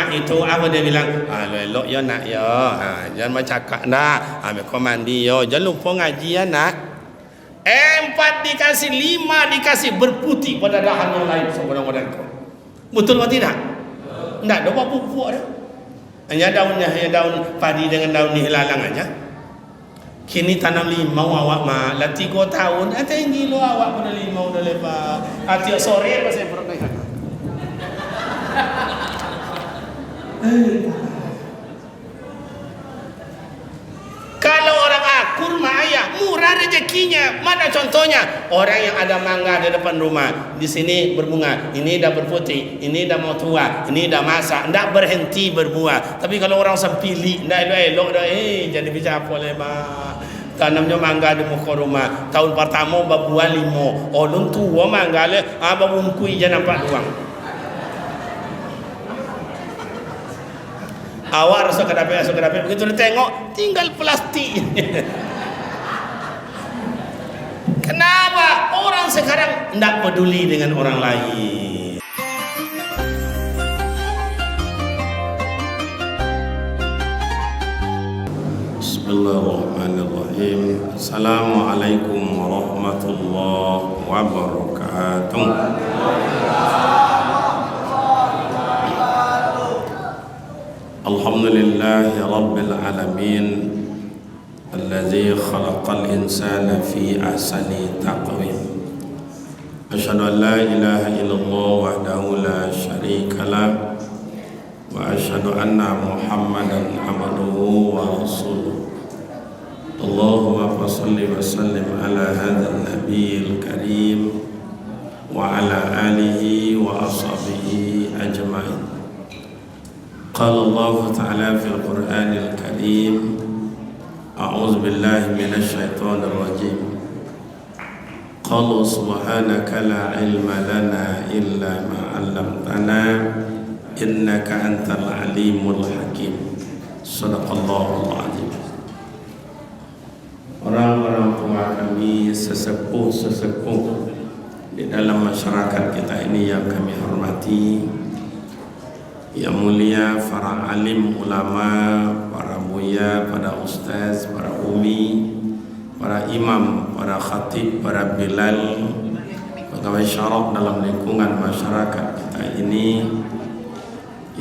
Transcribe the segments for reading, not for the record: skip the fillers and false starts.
rumah itu apa dia bilang? Elok ya nak ya. Jangan bercakap nak. Ambil kau mandi ya. Jangan lupa ngaji ya nak. 4 dikasih 5 dikasih berputih pada dahan yang lain seorang-orang kau. Betul atau tidak? Tidak ada apa pupuk dah. Hanya daunnya, hanya daun padi dengan daun ni hilalang aja. Kini tanam limau awak mah, lah 3 tahun, tinggi lo awak pada limau dah lebar. Tiap sore pasal perut naik. Kalau orang akur mah ayah murah rezekinya. Mana contohnya? Orang yang ada mangga di depan rumah, di sini berbunga, ini dah berputih, ini dah mau tua, ini dah masak, ndak berhenti berbuah. Tapi kalau orang sempili, ndak elok dah, jadi bicara apa lemak. Tanamnya mangga di muka rumah, tahun pertama berbuah 5, lun tua mangga le, babungkui je nampak doang. Awak rasa kedapet, begitu dia tengok tinggal plastik. Kenapa orang sekarang tidak peduli dengan orang lain? Bismillahirrahmanirrahim. Assalamualaikum warahmatullahi wabarakatuh. Alhamdulillahi Rabbil Alamin Alladzi khalaqal insana fi ahsani taqwim. Asyhadu an la ilaha illallah wahdahu la syarika lah wa asyhadu anna Muhammadan abduhu wa rasuluh. Allahumma salli wa sallim ala hadzal nabiyil karim wa ala alihi wa ashabihi ajma'in. Qala Allah Ta'ala fil Qur'anil Karim, a'udzu billahi minasy syaithanir rajim. Qalu subhanaka la ilma lana illa ma 'allamtana innaka antal alimul hakim. Shadaqallahul azim. Orang-orang tua kami, sesepuh-sesepuh di dalam masyarakat kita ini yang kami hormati, yang mulia para alim ulama, para buya, para ustaz, para umi, para imam, para khatib, para bilal, pegawai syaraf dalam lingkungan masyarakat kita ini,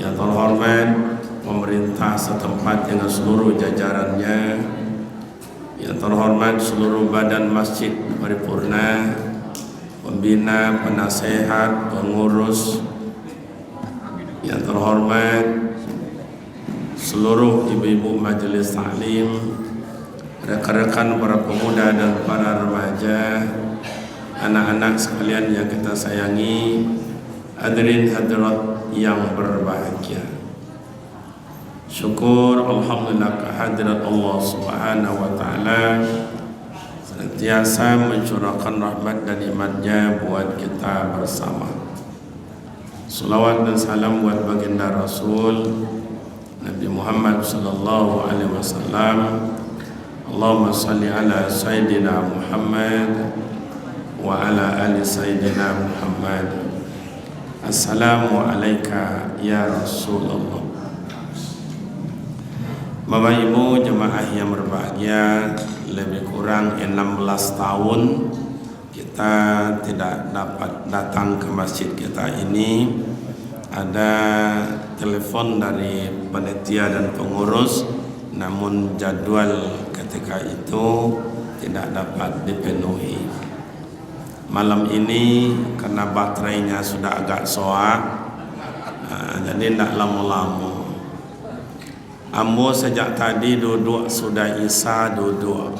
yang terhormat pemerintah setempat dengan seluruh jajarannya, yang terhormat seluruh badan masjid paripurna, pembina, penasehat, pengurus, yang terhormat seluruh ibu-ibu majelis taklim, rekan-rekan para pemuda dan para remaja, anak-anak sekalian yang kita sayangi, hadirin hadirat yang berbahagia. Syukur alhamdulillah kehadirat Allah Subhanahu wa taala senantiasa mencurahkan rahmat dan nikmat-Nya buat kita bersama. Salawat dan salam buat baginda Rasul Nabi Muhammad sallallahu alaihi wasallam. Allahumma salli ala Sayyidina Muhammad wa ala ali Sayyidina Muhammad. Assalamu alayka ya Rasulullah. Bapak Ibu jemaah yang berbahagia, lebih kurang 16 tahun kita tidak dapat datang ke masjid kita ini. Ada telepon dari panitia dan pengurus, namun jadwal ketika itu tidak dapat dipenuhi. Malam ini karena baterainya sudah agak soak, jadi tidak lama-lama. Ambo sejak tadi duduk sudah isya duduk,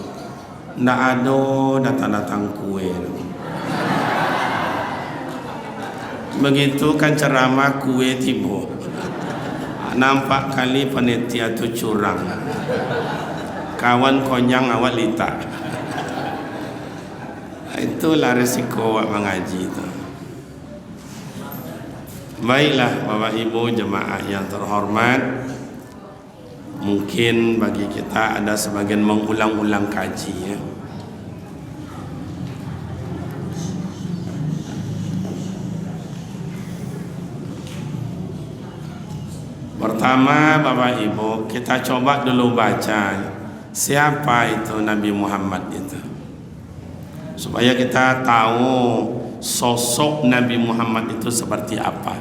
tidak ada datang-datang kue. Begitu kan ceramah kue tiba, nampak kali panitia tu curang. Kawan konyang awak litak. Itulah resiko awak mengaji itu. Baiklah Bapak Ibu jemaah yang terhormat, mungkin bagi kita ada sebagian mengulang-ulang kaji ya. Pertama Bapak Ibu, kita coba dulu baca siapa itu Nabi Muhammad itu, supaya kita tahu sosok Nabi Muhammad itu seperti apa.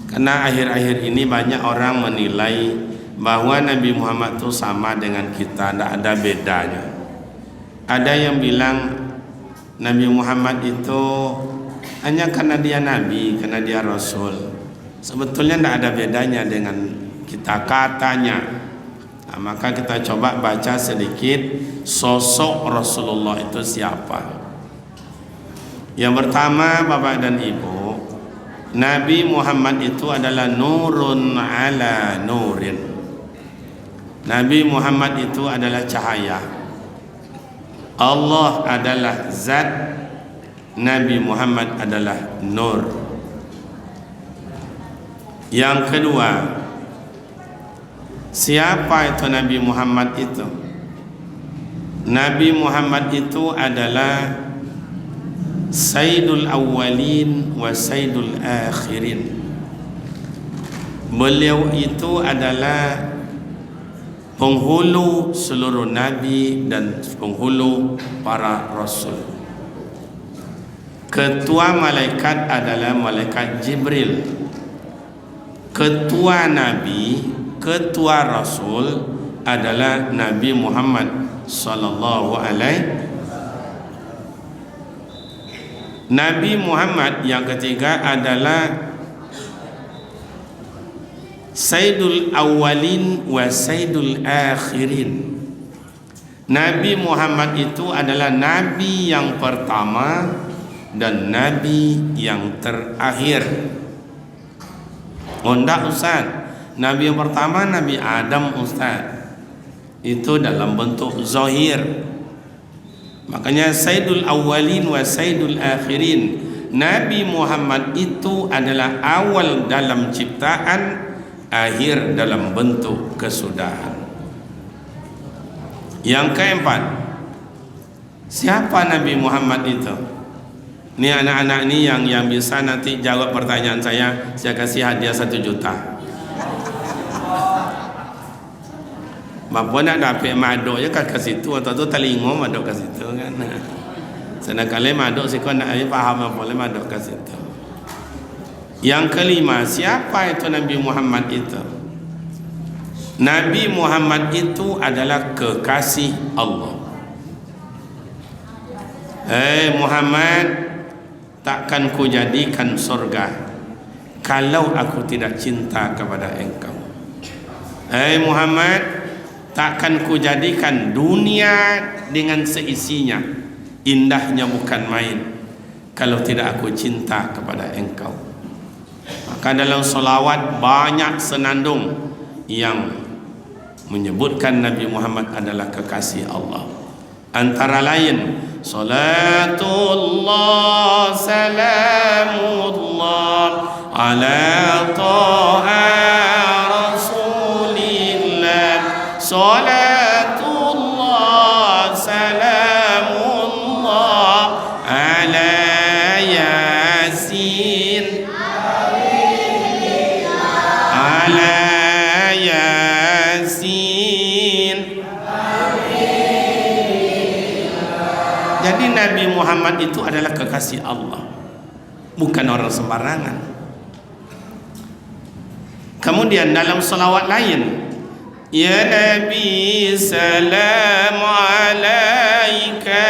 Karena akhir-akhir ini banyak orang menilai bahwa Nabi Muhammad itu sama dengan kita, tidak ada bedanya. Ada yang bilang Nabi Muhammad itu hanya karena dia Nabi, karena dia Rasul. Sebetulnya tidak ada bedanya dengan kita katanya. Nah, maka kita coba baca sedikit sosok Rasulullah itu siapa. Yang pertama Bapak dan Ibu, Nabi Muhammad itu adalah nurun ala nurin. Nabi Muhammad itu adalah cahaya. Allah adalah zat, Nabi Muhammad adalah nur. Yang kedua, siapa itu Nabi Muhammad itu? Nabi Muhammad itu adalah Sayyidul Awwalin wa Sayyidul Akhirin. Beliau itu adalah penghulu seluruh Nabi dan penghulu para Rasul. Ketua malaikat adalah malaikat Jibril. Ketua Nabi, ketua Rasul adalah Nabi Muhammad sallallahu alaihi. Nabi Muhammad yang ketiga adalah Sayyidul Awwalin wa Sayyidul Akhirin. Nabi Muhammad itu adalah Nabi yang pertama dan Nabi yang terakhir. Oh enggak Ustaz, Nabi yang pertama Nabi Adam Ustaz, itu dalam bentuk zahir. Makanya Sayyidul Awwalin wa Sayyidul Akhirin, Nabi Muhammad itu adalah awal dalam ciptaan, akhir dalam bentuk kesudahan. Yang keempat, siapa Nabi Muhammad itu? Ini anak-anak ini yang bisa nanti jawab pertanyaan saya kasih hadiah 1 juta. Bapa nak dapat madok je kat situ, atau tu telingo madok kat situ kan. Sedangkan madok sih kau nak faham apa le madok kat situ. Yang kelima, siapa itu Nabi Muhammad itu? Nabi Muhammad itu adalah kekasih Allah. Muhammad, takkan ku jadikan surga kalau aku tidak cinta kepada engkau. Muhammad, takkan ku jadikan dunia dengan seisinya, indahnya bukan main, kalau tidak aku cinta kepada engkau. Maka dalam salawat banyak senandung yang menyebutkan Nabi Muhammad adalah kekasih Allah. Antara lain salatullah salamullah ala taha rasulillah, salatullah salamullah ala yasin, ala yasin. Jadi Nabi Muhammad itu adalah kekasih Allah, bukan orang sembarangan. Kemudian dalam salawat lain, ya Nabi salam alaika,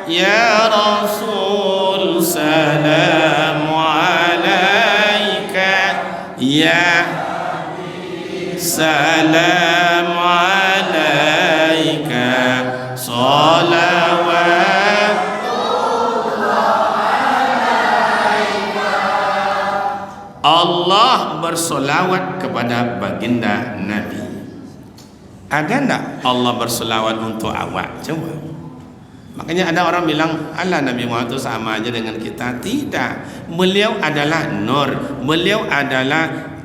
ya Rasul salam alaika, ya salam alaika, salawat. Allah bersolawat kepada baginda Nabi. Ada enggak Allah bersolawat untuk awak? Coba. Makanya ada orang bilang, Allah Nabi Muhammad itu sama aja dengan kita. Tidak. Beliau adalah nur. Beliau adalah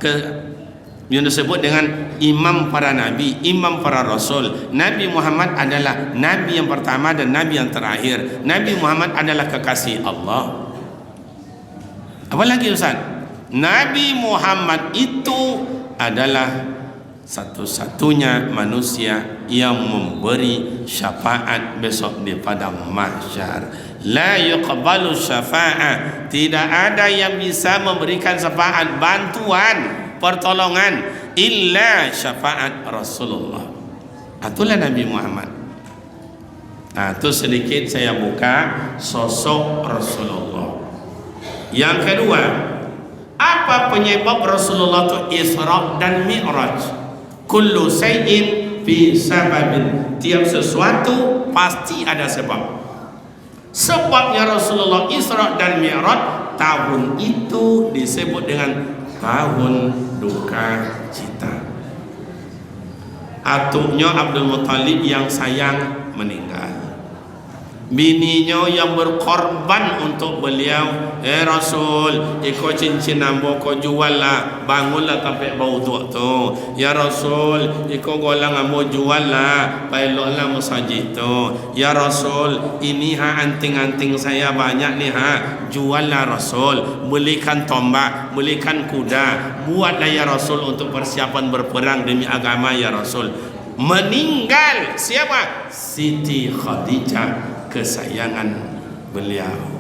yang disebut dengan imam para nabi, imam para rasul. Nabi Muhammad adalah nabi yang pertama dan nabi yang terakhir. Nabi Muhammad adalah kekasih Allah. Apa lagi Ustaz? Nabi Muhammad itu adalah satu-satunya manusia yang memberi syafaat besok di padang mahsyar. La yuqbalu syafa'ah, tidak ada yang bisa memberikan syafaat, bantuan, pertolongan illa syafaat Rasulullah. Itulah Nabi Muhammad. Itu sedikit saya buka sosok Rasulullah. Yang kedua, apa penyebab Rasulullah itu Isra dan Mi'raj? Kullu sayyin fi sababin, tiap sesuatu pasti ada sebab. Sebabnya Rasulullah Isra dan Mi'raj, tahun itu disebut dengan tahun duka cita. Atuknya Abdul Muttalib yang sayang meninggal, bininya yang berkorban untuk beliau. Rasul, iko cincin nambo ko jual lah, bangunlah sampai bau tua tu. Ya Rasul, iko golang ambo jual lah, pailoklah masjid tu. Ya Rasul, ini anting-anting saya banyak nih jual lah Rasul. Belikan tombak, belikan kuda, buatlah ya Rasul untuk persiapan berperang demi agama ya Rasul. Meninggal siapa? Siti Khadijah, kesayangan beliau.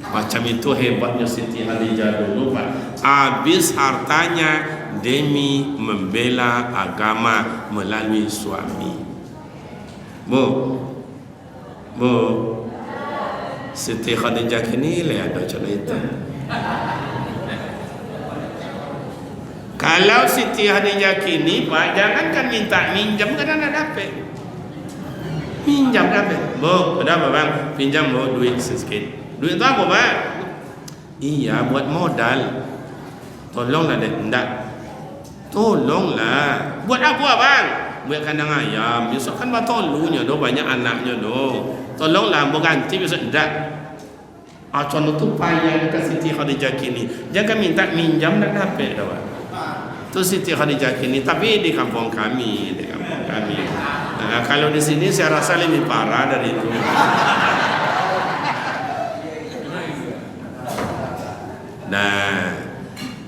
Macam itu hebatnya Siti Khadijah dulu, Pak. Habis hartanya demi membela agama melalui suami. Bu, Siti Khadijah kini le ada cerita. Kalau Siti Khadijah kini, Pak, jangankan minta minjam, kan anda dapat. Pinjam dapat. Bu, ada apa bang? Pinjam bu, duit sedikit. Duit itu apa Pak? Iya, buat modal. Tolonglah dek. Enggak. Tolonglah. Buat apa Bang? Buat kandang ayam. Besok kan tolunya do, banyak anaknya do. Tolonglah mau ganti besok. Enggak. Contoh tu payah ke Siti Khadijah kini. Jangan minta minjam nak dapat dah Pak. Tu Siti Khadijah kini, tapi di kampung kami, kalau di sini saya rasa lebih parah dari itu. Nah,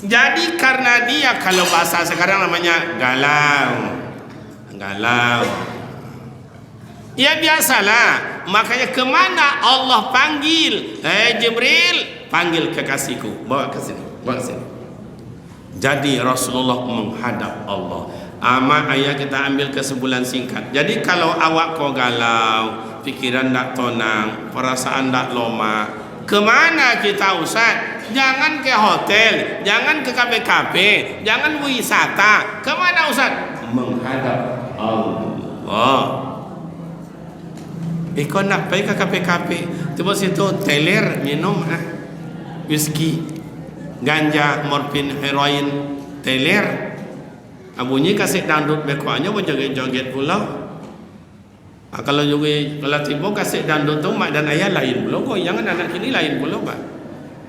jadi karena dia, kalau bahasa sekarang namanya galau. Ya biasalah. Makanya kemana Allah panggil? Jibril, panggil kekasihku, bawa ke sini. Jadi Rasulullah menghadap Allah. Ayat kita ambil kesimpulan singkat. Jadi kalau awak kau galau, pikiran tak tenang, perasaan tak loma, kemana kita Ustaz? Jangan ke hotel, jangan ke KPKP, jangan wisata. Kemana Ustaz? Menghadap Allah. Kau nak pergi ke KPKP, coba situ teler minum whisky, ganja, morfin, heroin, teler. Bunyi kasih dangdut bekoannya berjoget-joget pula. Kalau tiba kasih dangdut tu mak dan ayah lain pula. Jangan anak ini lain pula Pak.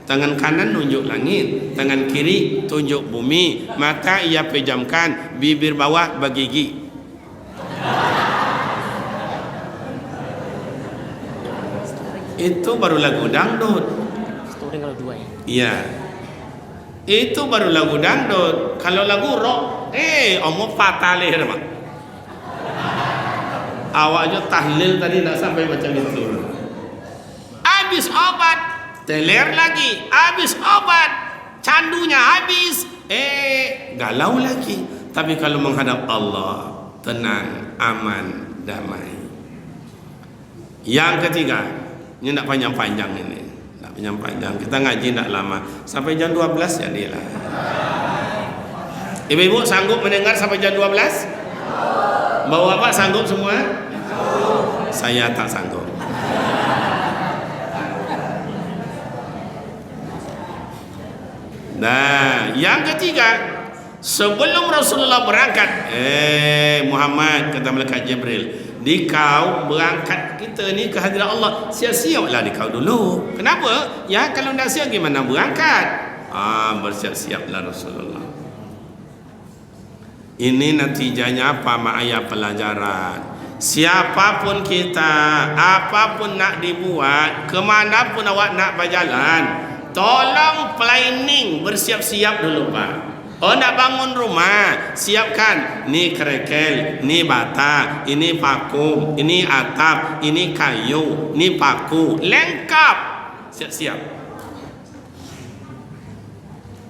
Tangan kanan nunjuk langit, tangan kiri tunjuk bumi, mata ia pejamkan, bibir bawah bergigi. Itu baru lagu dangdut. Story kalau dua ya. Iya. Itu baru lagu dangdut. Kalau lagu rock, omong fataleh Pak. Awak aja tahlil tadi tak sampai macam itu. Habis obat, teler lagi. Habis obat, candunya habis. Galau lagi. Tapi kalau menghadap Allah, tenang, aman, damai. Yang ketiga, ini tak panjang-panjang ini. Tak panjang-panjang. Kita ngaji tak lama. Sampai jam 12 jadilah. Ibu-ibu sanggup mendengar sampai jam 12? Bapak-bapak sanggup semua? Saya tak sanggup. Nah, yang ketiga, sebelum Rasulullah berangkat, Muhammad, kata malaikat Jibril, dikau berangkat kita ni ke hadirat Allah, siap-siaplah dikau dulu. Kenapa? Ya, kalau nak siap gimana berangkat? Bersiap-siaplah Rasulullah. Ini natijanya apa? Ma'ayah pelajaran. Siapapun kita, apapun nak dibuat, kemanapun awak nak berjalan, tolong planning, bersiap-siap dulu Pak. Oh, nak bangun rumah, siapkan. Ini kerikil, ini bata, ini paku, ini atap, ini kayu, ini paku, lengkap. Siap-siap.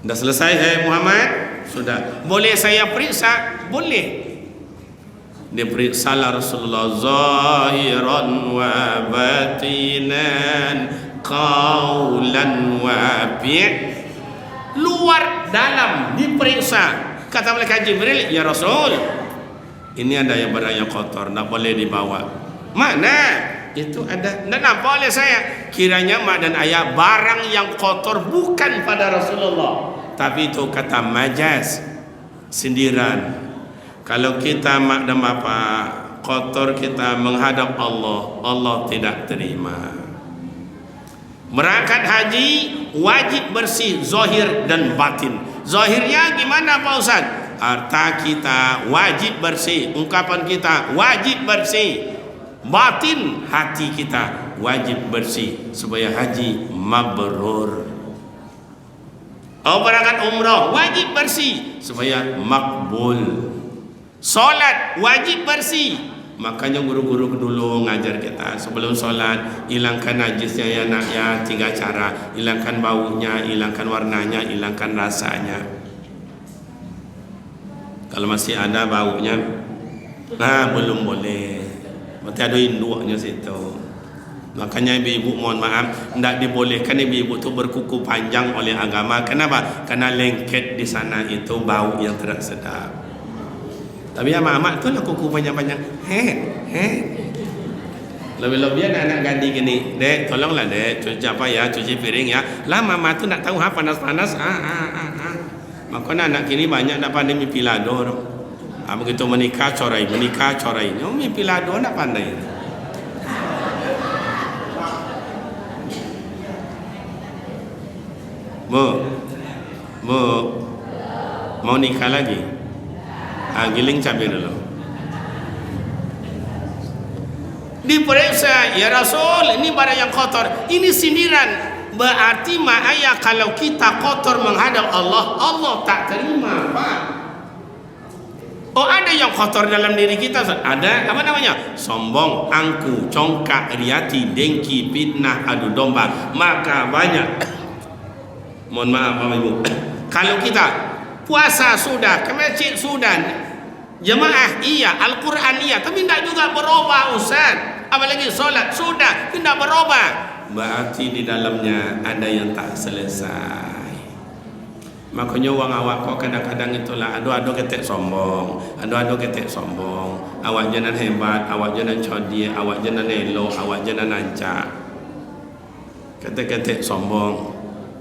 Dah selesai Muhammad? Sudah. Boleh saya periksa? Boleh. Dia periksa Rasulullah zahiran wa batinan, qaulan wa fi'. Luar dalam diperiksa. Kata malaikat Jibril, ya Rasul, ini ada yang barang yang kotor, tak boleh dibawa. Mana? Itu ada. Tak nampak oleh saya. Kiranya mak dan ayah barang yang kotor bukan pada Rasulullah, tapi itu kata majaz, sindiran. Kalau kita mak dan bapak kotor, kita menghadap Allah, Allah tidak terima. Berangkat haji wajib bersih zahir dan batin. Zahirnya gimana Pak Ustaz? Harta kita wajib bersih, ungkapan kita wajib bersih, batin hati kita wajib bersih supaya haji mabrur. Oh, berangkat umrah wajib bersih supaya makbul. Solat wajib bersih. Makanya guru-guru dulu ngajar kita sebelum solat, hilangkan najisnya ya nak ya, 3 cara. Hilangkan baunya, hilangkan warnanya, hilangkan rasanya. Kalau masih ada baunya, belum boleh. Berarti ada induknya situ. Makanya ibu-ibu mohon maaf, tidak dibolehkan ibu-ibu itu berkuku panjang oleh agama. Kenapa? Karena lengket di sana itu bau yang tidak sedap. Tapi ya mak tu lah kuku panjang-panjang. Lebih-lebih anak-anak ganti gini, dek tolonglah dek cuci apa ya, cuci piring ya. Lah mama tu nak tahu panas-panas. Makanya anak kini banyak nak pandai mimpi lado. Begitu menikah corai. Mimpi lado nak pandai. Mau nikah lagi? Giling cabai dulu. Diperiksa, ya Rasul, ini barang yang kotor. Ini sindiran. Berarti mak ayah kalau kita kotor menghadap Allah, Allah tak terima, Pak. Oh, ada yang kotor dalam diri kita. Ada, apa namanya? Sombong, angku, congkak, riati, dengki, fitnah, adu domba. Maka banyak. Mohon maaf Bapak Ibu. Kalau kita puasa sudah, ke masjid sudah, jemaah iya, Al-Quran iya, tapi tidak juga berubah Ustaz. Apalagi solat sudah, tidak berubah. Berarti di dalamnya ada yang tak selesai. Makanya wang awak kok kadang-kadang itulah adu-adu ketek sombong, awak jangan hebat, awak jangan codi, awak jangan elok, awak jangan ancak. Ketek-ketek sombong.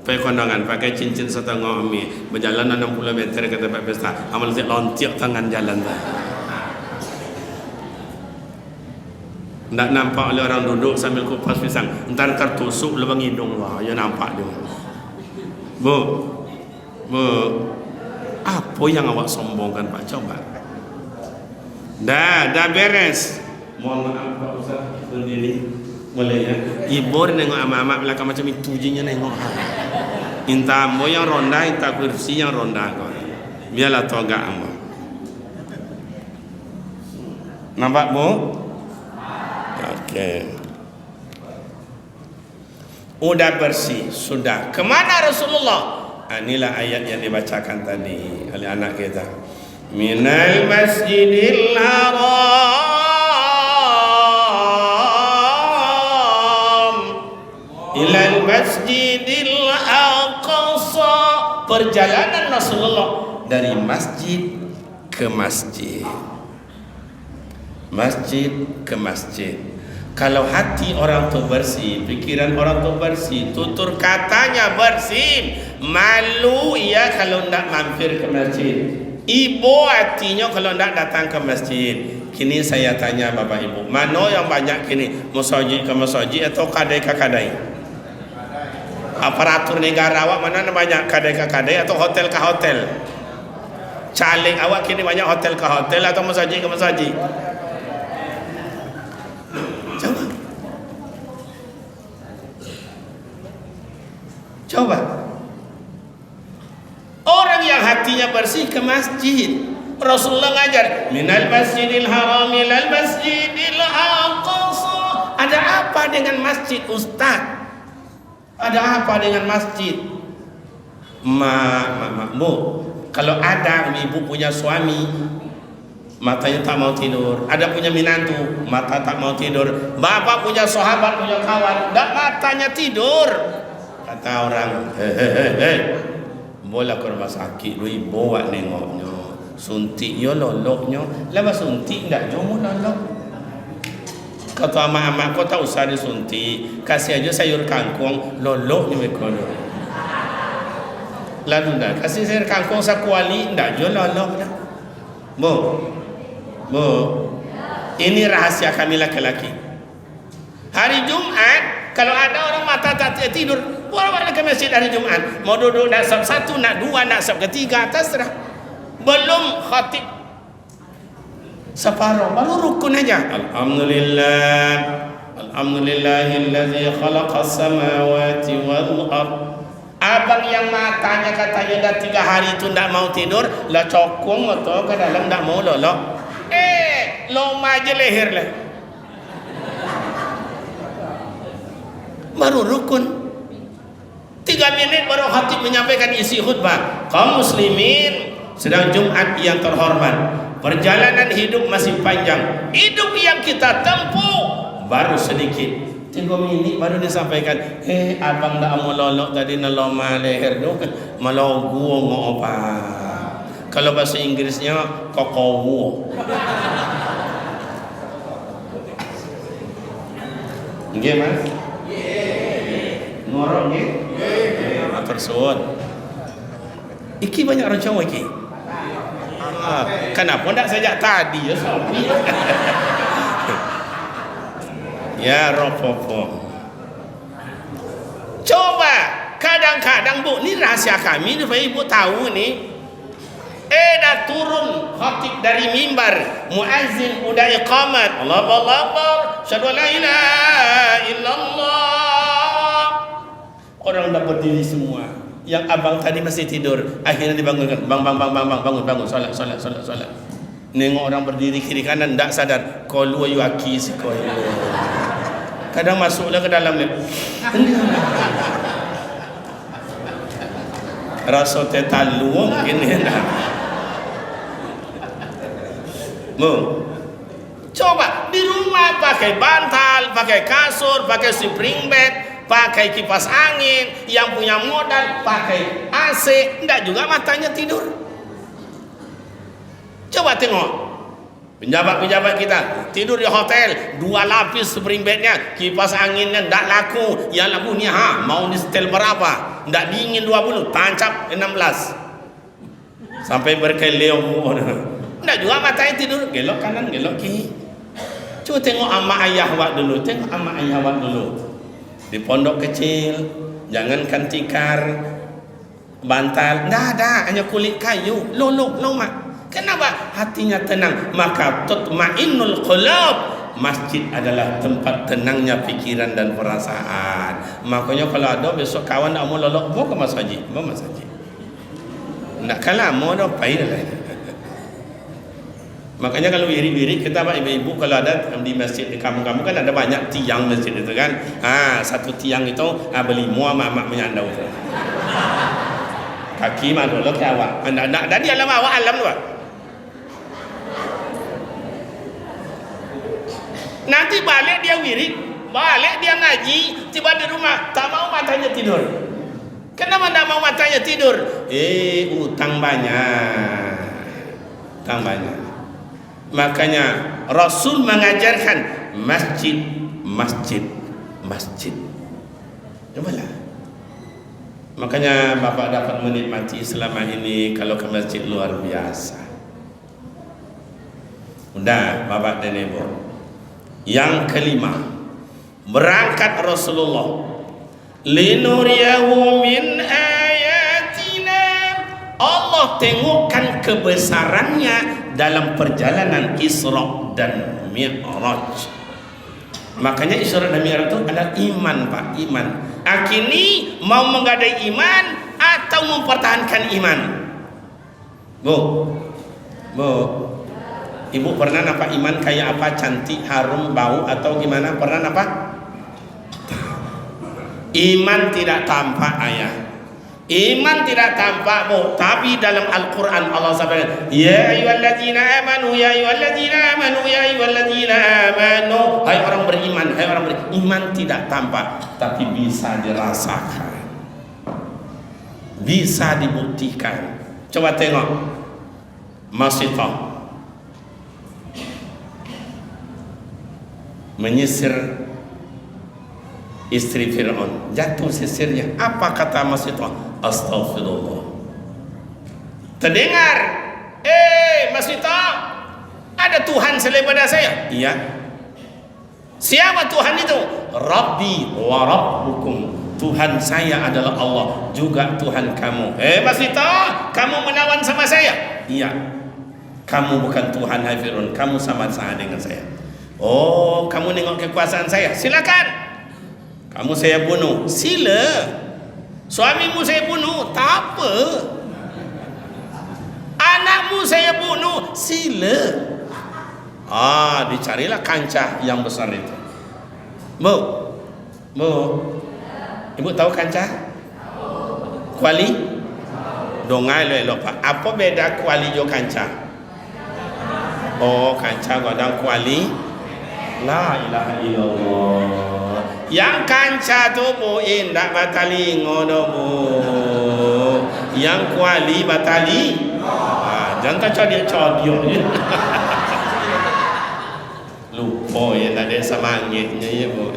Pakai kondangan, pakai cincin setengah mi, berjalan 60 meter ke tempat pesta, amal tak lontiak tangan jalan dah. Tak nampak oleh orang duduk sambil kupas pisang, entar tertusuk lubang hidung, wah, ya nampak dia. Bu, apa yang awak sombongkan Pak? Coba. Dah beres. Mohon maaf Pak Ustaz, berdiri. Boleh ya? Ibu nengok ama-ama belakang macam itu jinya nengok. Inta ambo yang ronda, inta kursi yang ronda kau. Biarlah toga ambo. Nampak Bu? Okey. Udah bersih, sudah. Kemana Rasulullah? Inilah ayat yang dibacakan tadi oleh anak kita. Minal masjidil haram ilal masjidil aqsa. Perjalanan Rasulullah dari masjid ke masjid, masjid ke masjid. Kalau hati orang tu bersih, pikiran orang tu bersih, tutur katanya bersih, malu ia kalau tidak mampir ke masjid, ibu hatinya kalau tidak datang ke masjid. Kini saya tanya Bapak Ibu, mana yang banyak kini, masjid ke masjid atau kadai ke kadai? Aparatur negara awak mana banyak, kadai ke kadai atau hotel ke hotel? Caleg awak kini banyak hotel ke hotel atau masjid ke masjid? Coba. Orang yang hatinya bersih ke masjid. Rasulullah ngajar minal masjidil haram ilal masjidil aqsa. Ada apa dengan masjid, Ustaz? Ada apa dengan masjid? Bu, kalau ada ibu punya suami matanya tak mau tidur, ada punya minantu mata tak mau tidur, bapak punya sahabat, punya kawan tak matanya tidur, kata orang bola ke rumah sakit lu bawa nengoknya suntiknya loloknya lama suntik tak jomo lolok. Kata amak-amak, kau tak usah disuntik, kasih aja sayur kangkung loloknya mereka. Lalu dah kasih sayur kangkung sakuali tak jual lolok dah. Bu, ini rahasia kami laki-laki. Hari Jumat, kalau ada orang mata tak tidur, boleh ke masjid hari Jumat. Mau duduk nak sab satu, nak dua, nak sab ketiga, terserah. Belum khatib separuh, baru rukun aja. Alhamdulillah, alhamdulillahilladzi khalaqas samawati wal ard. Abang yang matanya katanya dah 3 hari itu tak mau tidur, lah cokong atau ke dalam tak mau lolok. Loma je leher lah. Baru rukun. 3 minit baru khatib menyampaikan isi khutbah. Kaum muslimin, sedang Jumat yang terhormat, perjalanan hidup masih panjang. Hidup yang kita tempuh baru sedikit. 3 minit baru disampaikan. Abang dah mau lolok tadi na loma leher tu, malau gua mau apa? Kalau bahasa Inggrisnya kokowo. Nggih, Mas? Nggih. Ngorok nggih? Nggih. Matur suwun. Iki banyak orang Jawa iki. Kenapa ndak sejak tadi ya Sofi? Ya ropopo. Coba kadang-kadang Bu, ini rahasia kami supaya Ibu tahu nih. Dah turun khatib dari mimbar, muazzin udah iqamat, Allahu Akbar, syahadu la ilaha illallah. Orang dah berdiri semua. Yang abang tadi masih tidur, akhirnya dibangunkan. Bangun, solat. Nengok orang berdiri kiri kanan, tak sadar. Kalau you aki si kau. Kadang masuklah ke dalam ni. Rasa tetalu mungkin ni dah. Coba di rumah pakai bantal, pakai kasur, pakai spring bed, pakai kipas angin, yang punya modal pakai AC, enggak juga matanya tidur. Coba tengok penjabat-penjabat kita tidur di hotel, 2 lapis spring bednya, kipas anginnya enggak laku, yang laku ni mau di setel berapa, enggak dingin 20, tancap 16 sampai berkeleo. Enggak juga matanya tidur, gelok kanan, gelok kiri. Coba tengok ama ayah awak dulu, di pondok kecil, jangankan tikar, bantal, enggak ada, hanya kulit kayu, lolok. Kenapa? Hatinya tenang, maka tutmainnul qulub. Masjid adalah tempat tenangnya pikiran dan perasaan. Makanya kalau ada besok kawan nak mau lolok, mau ke masjid, nak kalah mau dah payah lah. Makanya kalau wirid-wirid kita ibu-ibu kalau ada di masjid di kampung-kampung kan ada banyak tiang masjid itu kan. Satu tiang itu beli mua mak menyandau. Kaki mah dulu ke awak. Nak dan di alam awak alam tu. Nanti balik dia wirid, balik dia ngaji, tiba di rumah tak mau matanya tidur. Kenapa tak mau matanya tidur? Utang banyak. Makanya Rasul mengajarkan masjid. Cobalah. Makanya Bapak dapat menikmati selama ini kalau ke masjid luar biasa. Udah Bapak dan Ibu. Yang kelima, berangkat Rasulullah linuriyahu min ayatina. Allah tengokkan kebesarannya dalam perjalanan Isra dan Mi'raj. Makanya Isra dan Mi'raj itu adalah iman, Pak, iman. Akini mau menggadai iman atau mempertahankan iman? Bu, bu, ibu pernah nampak iman kayak apa? Cantik, harum, bau atau gimana? Pernah nampak? Iman tidak tampak ayah. Iman tidak tampak bu, tapi dalam Al-Quran Allah sabda, ya ayyuhalladzina amanu, ya ayyuhalladzina amanu, ya ayyuhalladzina amanu. Hai orang beriman, hai orang beriman. Iman tidak tampak, tapi bisa dirasakan, bisa dibuktikan. Coba tengok Masitah menyisir istri Fir'aun, jatuh sisirnya. Apa kata Masitah? Astaghfirullah. Terdengar, Masitah, ada Tuhan selain pada saya? Iya. Siapa Tuhan itu? Rabbi wa rabbukum. Tuhan saya adalah Allah, juga Tuhan kamu. Masitah, kamu menawan sama saya? Iya. Kamu bukan Tuhan, hai Fir'aun, kamu sama dengan saya. Oh, kamu nengok kekuasaan saya? Silakan. Kamu saya bunuh, sila. Suamimu saya bunuh, tak apa. Anakmu saya bunuh, sila. Dicarilah kancah yang besar itu. Bu, ibu tahu kancah? Kuali? Dongai lo pak. Apa beda kuali jo kancah? Oh, kancah godang kuali. La ilaha illallah. Yang kancah tu bu indak batali ngono bu. Yang kuali batali. Jangan codiok je. Lupa ya, tak ada semangitnya ya bu.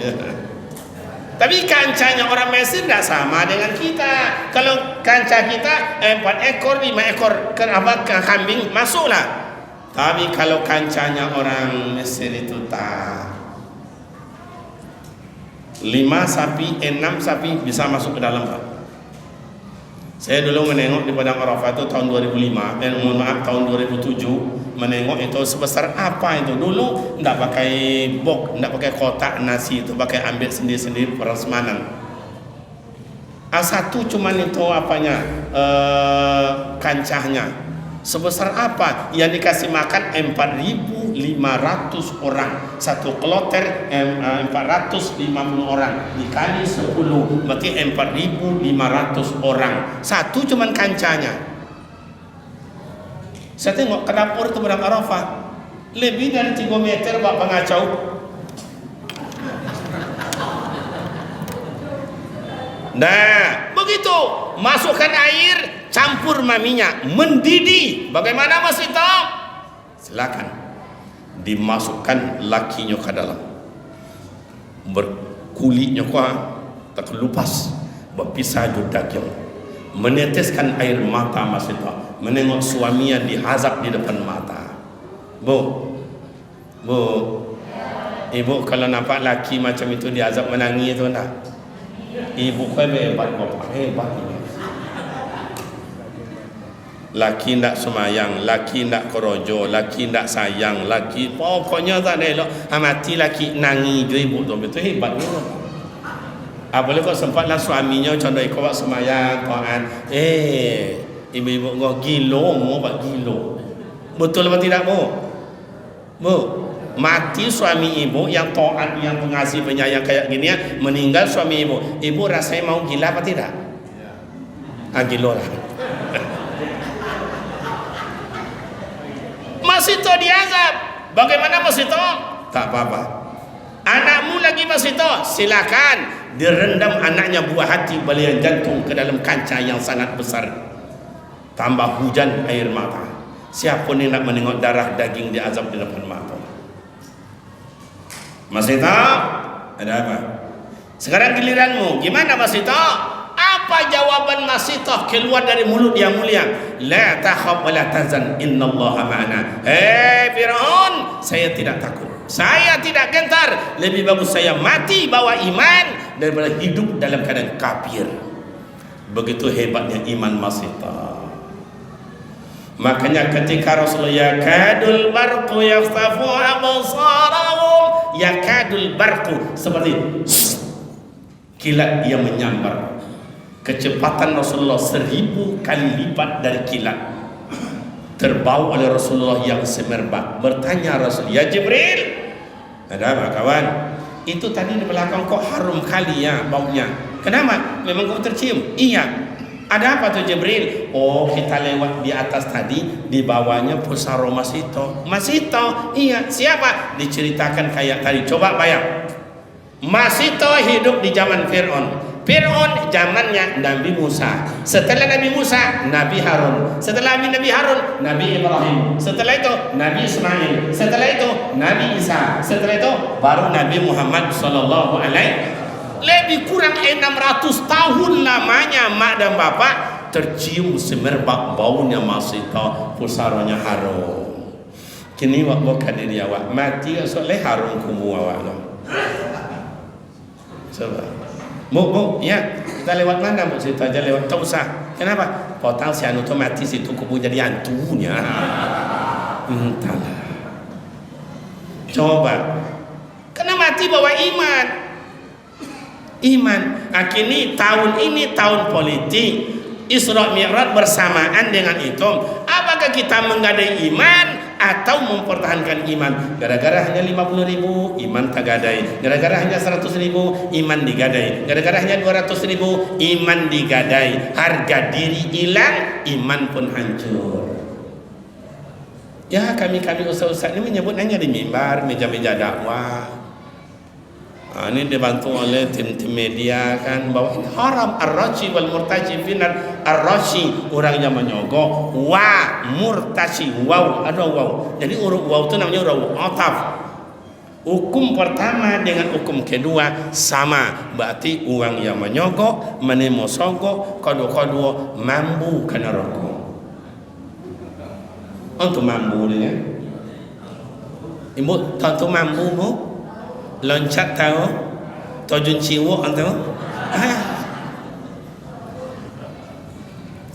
Tapi kancahnya orang Mesir tak sama dengan kita. Kalau kancah kita 4 ekor, 5 ekor kambing masuklah. Tapi kalau kancahnya orang Mesir itu tak. 5 sapi, 6 sapi bisa masuk ke dalam Pak. Saya dulu menengok di Padang Arafah itu tahun 2005, tahun 2007, menengok itu sebesar apa itu. Dulu enggak pakai box, enggak pakai kotak nasi itu, pakai ambil sendiri-sendiri prasmanan. A1 cuman itu apanya, kancahnya. Sebesar apa? Yang dikasih makan 4.500 orang. Satu kloter 450 orang dikali 10 berarti 4.500 orang. Satu cuman kancahnya. Saya tengok ke dapur itu Padang Arafah, lebih dari 3 meter bak pengacau. Nah, begitu masukkan air, campur minyak, mendidih. Bagaimana Mas Hitam? Silakan dimasukkan lakinya ke dalam, berkulitnya kuah tak lupas, berpisah daging, meneteskan air mata Mas Hitam, menengok suaminya dihazab di depan mata. Bu, ibu kalau nampak laki macam itu dihazab menangis itu enggak? Ibu kau hebat, bapak hebat ini. Laki ndak semayang, laki ndak kerojo, laki ndak sayang, laki pokoknya tak ada elok. Mati laki nangi je ibu tu, betul hebat ni. Boleh kau sempatlah suaminya contoh ikut buat semayang, taat. Ibu-ibu kau gilo, mau buat gilo. Betul apa tidak bu? Mati suami ibu yang taat, yang pengasih penyayang kayak gini ya, meninggal suami ibu rasanya mau gila apa tidak? Gilo lah. Masih to diazab. Bagaimana masih to? Tak apa-apa. Anakmu lagi masih to, silakan direndam anaknya buah hati balian jantung ke dalam kancah yang sangat besar. Tambah hujan air mata. Siapa ni nak menengok darah daging diazab di depan mata? Masih tahu? Ada apa? Sekarang giliranmu. Gimana masih tahu? Apa jawaban Masih tahu keluar dari mulut yang mulia? La takhaf wa la tahzan, innallaha ma'ana. Fir'aun, saya tidak takut, saya tidak gentar. Lebih bagus saya mati bawa iman daripada hidup dalam keadaan kafir. Begitu hebatnya iman Masih tahu. Makanya ketika Rasulullah yakadul barqu yakhtafu absarahum, yakadul barqu seperti kilat yang menyambar. Kecepatan Rasulullah 1000 kali lipat dari kilat. terbau oleh Rasulullah yang semerbak. Bertanya Rasul, "Ya Jibril, ada apa kawan? Itu tadi di belakang kok harum kali ya baunya. Kenapa? Memang kau tercium?" "Iya." "Ada apa tuh Jibril?" "Oh, kita lewat di atas tadi, di bawahnya pusaro Masito." "Masito?" "Iya." "Siapa?" Diceritakan kayak tadi. Coba bayang, Masito hidup di zaman Fir'aun. Fir'aun zamannya Nabi Musa. Setelah Nabi Musa, Nabi Harun. Setelah Nabi Harun, Nabi Ibrahim. Setelah itu Nabi Ismail. Setelah itu Nabi Isa. Setelah itu baru Nabi Muhammad sallallahu alaihi. Lebih kurang 600 tahun lamanya mak dan bapak tercium semerbak baunya Masito, pusaronya harum. Kini wak bukan diri awak mati soleh harum kumu awak no. Coba Bu, ya, kita lewat mana Bu? Situ aja lewat, tak usah. Kenapa? Potang si anu tu mati situ kubu jadi hantunya. Entahlah. Coba. Kena mati bawa iman. Iman. Kini tahun ini tahun politik. Isra Mi'raj bersamaan dengan itu. Apakah kita menggadai iman atau mempertahankan iman? Gara-gara hanya 50.000 iman tak gadai, gara-gara hanya 100.000 iman digadai, gara-gara hanya 200.000 iman digadai, harga diri hilang, iman pun hancur. Ya, kami ustaz-ustaz ini menyebut hanya di mimbar, meja-meja dakwah. Ini dibantu oleh tim-tim media kan, bahwa ini haram. Ar-rashi wal murtashi finar. Ar-rashi orang yang menyogok, wa murtashi waw, ada waw. Jadi huruf waw itu namanya huruf ataf. Hukum pertama dengan hukum kedua sama, berarti orang yang menyogok, menemosogok, kedua-kedua mampu kena rokok. Untuk mampu dia. Ibu tentu mampu bu. Loncat tahu, tojun ciwo tahu.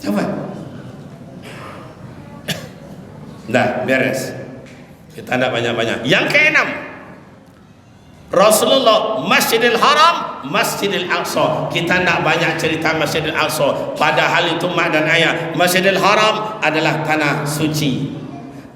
Coba. Dah beres. Kita tidak banyak-banyak. Yang keenam, Rasulullah Masjidil Haram, Masjidil Aqsa. Kita tidak banyak cerita Masjidil Aqsa. Padahal itu mak dan ayah. Masjidil Haram adalah tanah suci.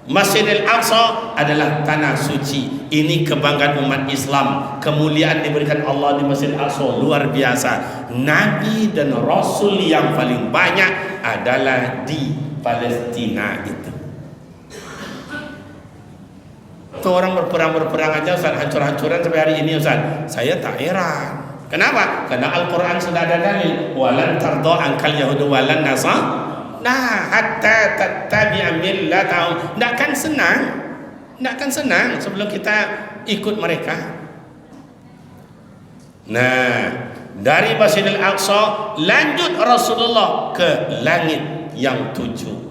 Masjidil Aqsa adalah tanah suci. Ini kebanggaan umat Islam. Kemuliaan diberikan Allah di Masjidil Aqsa luar biasa. Nabi dan Rasul yang paling banyak adalah di Palestina itu. Itu orang berperang aja Ustaz, hancur-hancuran sampai hari ini Ustaz. Saya tak heran. Kenapa? Karena Al-Quran sudah ada dalil. Walan tardo angkal yahudu walan nasar. Nah, hatta tattabi'a millatahum. Takkan senang sebelum kita ikut mereka. Nah, dari Masjidil Aqsa lanjut Rasulullah ke langit yang 7.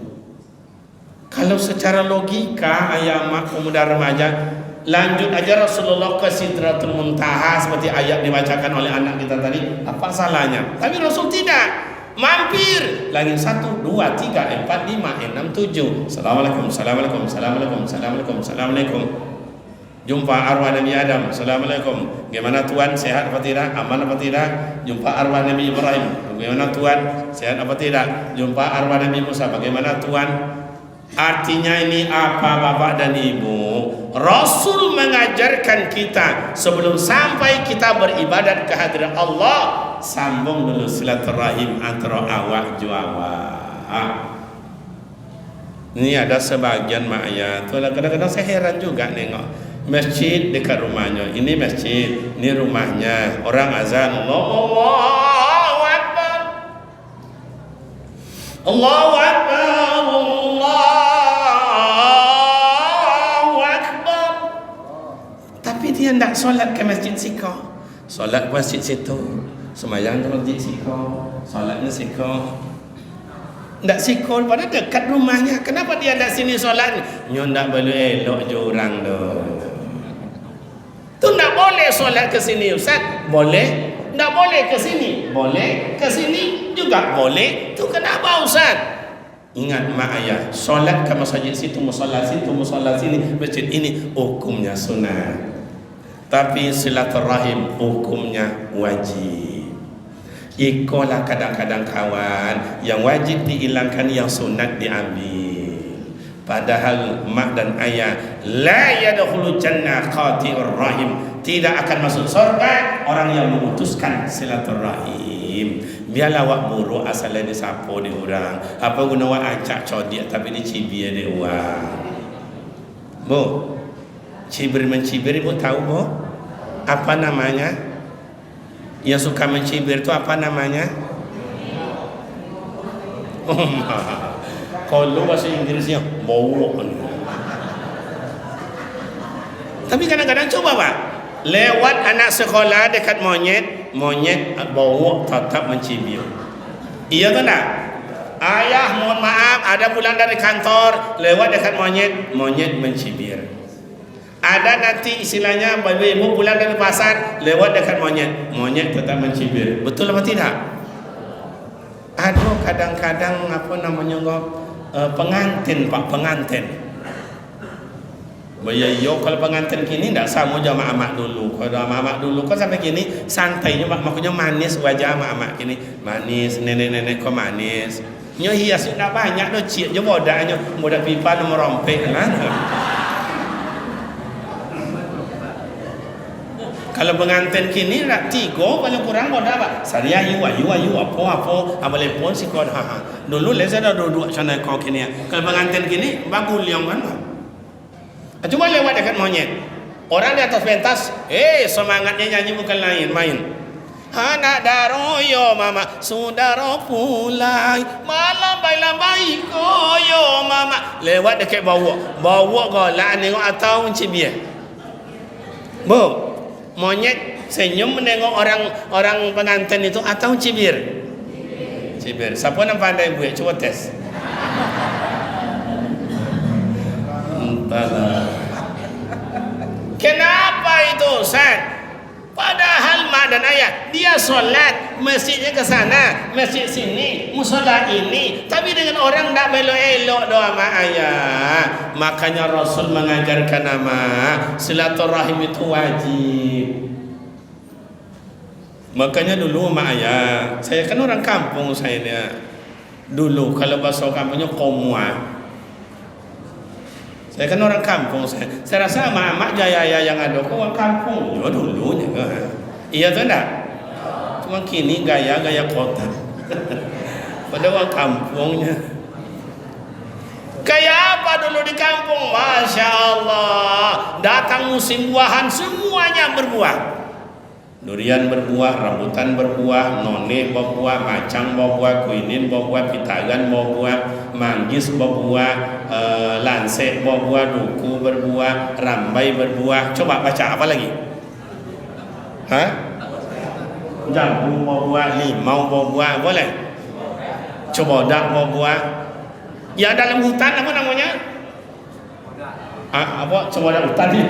Kalau secara logika ayah mak pemuda remaja, lanjut aja Rasulullah ke Sidratul Muntaha seperti ayat dibacakan oleh anak kita tadi. Apa salahnya? Tapi Rasul tidak. Mampir langit 1, 2, 3, 4, 5, 6, 7. Assalamualaikum, assalamualaikum, assalamualaikum, assalamualaikum, assalamualaikum. Jumpa arwah Nabi Adam. Assalamualaikum. Bagaimana Tuhan, sehat apa tidak? Aman apa tidak? Jumpa arwah Nabi Ibrahim. Bagaimana Tuhan, sehat apa tidak? Jumpa arwah Nabi Musa. Bagaimana Tuhan? Artinya ini apa Bapak dan Ibu? Rasul mengajarkan kita sebelum sampai kita beribadat kehadiran Allah, sambung dulu silaturahim antara awak juawak. Ini ada sebagian mak ayah tu kadang-kadang saya heran juga nengok masjid dekat rumahnya. Ini masjid, ini rumahnya. Orang azan Allahu Akbar, Allahu Akbar, Allahu Akbar. Tapi dia tidak solat ke masjid siko. Solat ke masjid situ. Semayang di masjid siko. Solatnya siko. Tak sikol pada dekat rumahnya. Kenapa dia tak sini solat? Nyo tak boleh elok je orang tu. Tu tak boleh solat ke sini Ustaz? Boleh. Tak boleh ke sini? Boleh. Ke sini juga boleh. Tu kenapa Ustaz? Ingat mak ayah, solat ke masjid situ, musola situ, musola sini, masjid ini hukumnya sunat. Tapi silaturahim hukumnya wajib. Ikolah kadang-kadang kawan, yang wajib dihilangkan, yang sunat diambil. Padahal mak dan ayah la yadkhulu jannah qati'ur rahim, tidak akan masuk surga orang yang memutuskan silaturahim. Biarlah awak buruk asalnya disapu di orang. Apa guna awak acak codiak tapi dicibir di orang. Bu, cibir mencibir ibu tahu bu? Apa namanya? Yang suka mencibir itu apa namanya? Kalau bahasa Inggrisnya bawa. Tapi kadang-kadang coba pak, lewat anak sekolah dekat monyet bawa tetap mencibir. Iya kan tak? Ayah mohon maaf ada pulang dari kantor lewat dekat monyet mencibir. Ada nanti istilahnya ibu pulang dari pasar lewat dekat monyet tetap mencibir. Betul apa tidak? Aduh kadang-kadang apa namanya pengantin pak, pengantin. Yo kalau pengantin kini tidak sama sama mak dulu. Kalau mak dulu kok sampai kini santainya makanya manis wajah mak kini manis, nenek kok manis. Nyo hias nak banyak do cik je modaknya modak pipa nomor rompek lah. Kalau pengantin kini nak tiga paling kurang modak apa? Saya ayu apa boleh pun si kau dulu lesa dah duduk sana kau kini. Kalau pengantin kini bagus liang mana? Cuma lewat dekat monyet. Orang di atas pentas, semangatnya nyanyi bukan lain main. Anak daroyo mama saudara pulai malambai koyo mama lewat dekat bawa golak nengok atau mencibir. Bu, monyet senyum menengok orang pengantin itu atau cibir? Cibir. Siapa yang pandai buat? Coba tes. Entahlah. Kenapa itu Ustaz? Padahal mak dan ayah dia solat masjidnya ke sana, masjid sini, musola ini, tapi dengan orang tak belok-elok doa mak ayah. Makanya Rasul mengajarkan nama silaturahim itu wajib. Makanya dulu mak ayah, saya kan orang kampung saya ni. Dulu kalau bahasa kampungnya komua. Saya kan orang kampung saya rasa mak jaya yang ada kok orang kampung. Ya dulunya kan. Iya tu enggak? Cuma kini gaya kota. Pada orang kampungnya. Kayak apa dulu di kampung? Masya Allah. Datang musim buahan semuanya berbuah. Durian berbuah, rambutan berbuah, none berbuah, macang berbuah, kuinin berbuah, pitagan berbuah, manggis berbuah, lansek berbuah, duku berbuah, rambai berbuah. Coba baca apa lagi? Jambu berbuah, limau berbuah, boleh? Cobodak berbuah. Ya dalam hutan apa namanya? Apa cobodak hutan ni?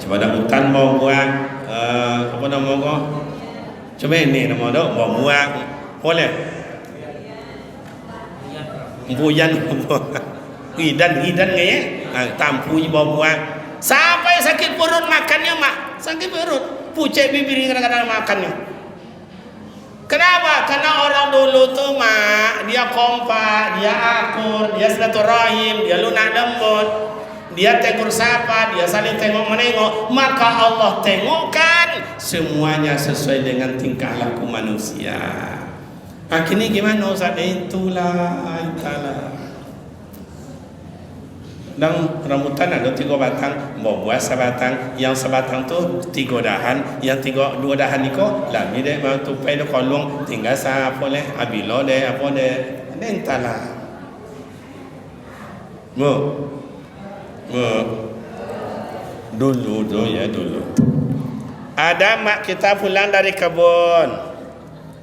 Pada hutan mau buang apa nama kau? Coba ini nama tu mau buang boleh? Buyan hidan ni tampu mau buang. Sampai sakit perut makannya mak, sakit perut, pucet bibir kadang-kadang makannya. Kenapa? Karena orang dulu tu mak dia kompak, dia akur, dia silaturahim, dia lunak lembut. Dia tegur sapa, dia saling tengok menengok, maka Allah tengokkan semuanya sesuai dengan tingkah laku manusia. Akhirnya gimana Ustaz? Itulah. Dan rambutan ada 3 batang, buah sebatang, yang sebatang tu 3 dahan, yang 2 dahan ni kok lami deh mau tupai deh kolong, tinggal apa leh, abilo deh apa deh, entahlah. Dulu ada mak kita pulang dari kebun,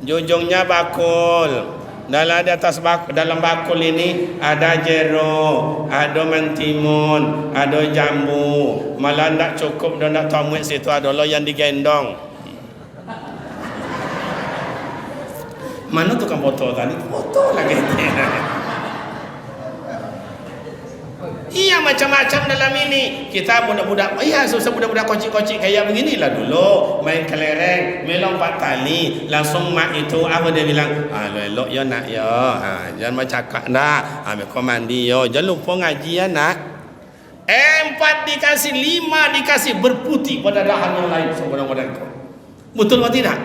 jujungnya bakul, dalam di atas dalam bakul ini ada jeruk, ada mentimun, ada jambu, malah tak cukup dan tak tahu situ ada lo yang digendong. Mana tukang foto tadi? Foto lagi. Iya macam-macam dalam ini. Kita budak-budak, susah budak-budak kocik-kocik kayak beginilah dulu. Main kelereng, main lompat tali. Langsung mak itu apa dia bilang? Elok ya nak ya. Jangan macakak dah. Kau mandi ya. Jangan lupa ngaji ya nak. 4 dikasih 5 dikasih berputih pada dahan yang lain. Sebenarnya kau. Betul atau tidak?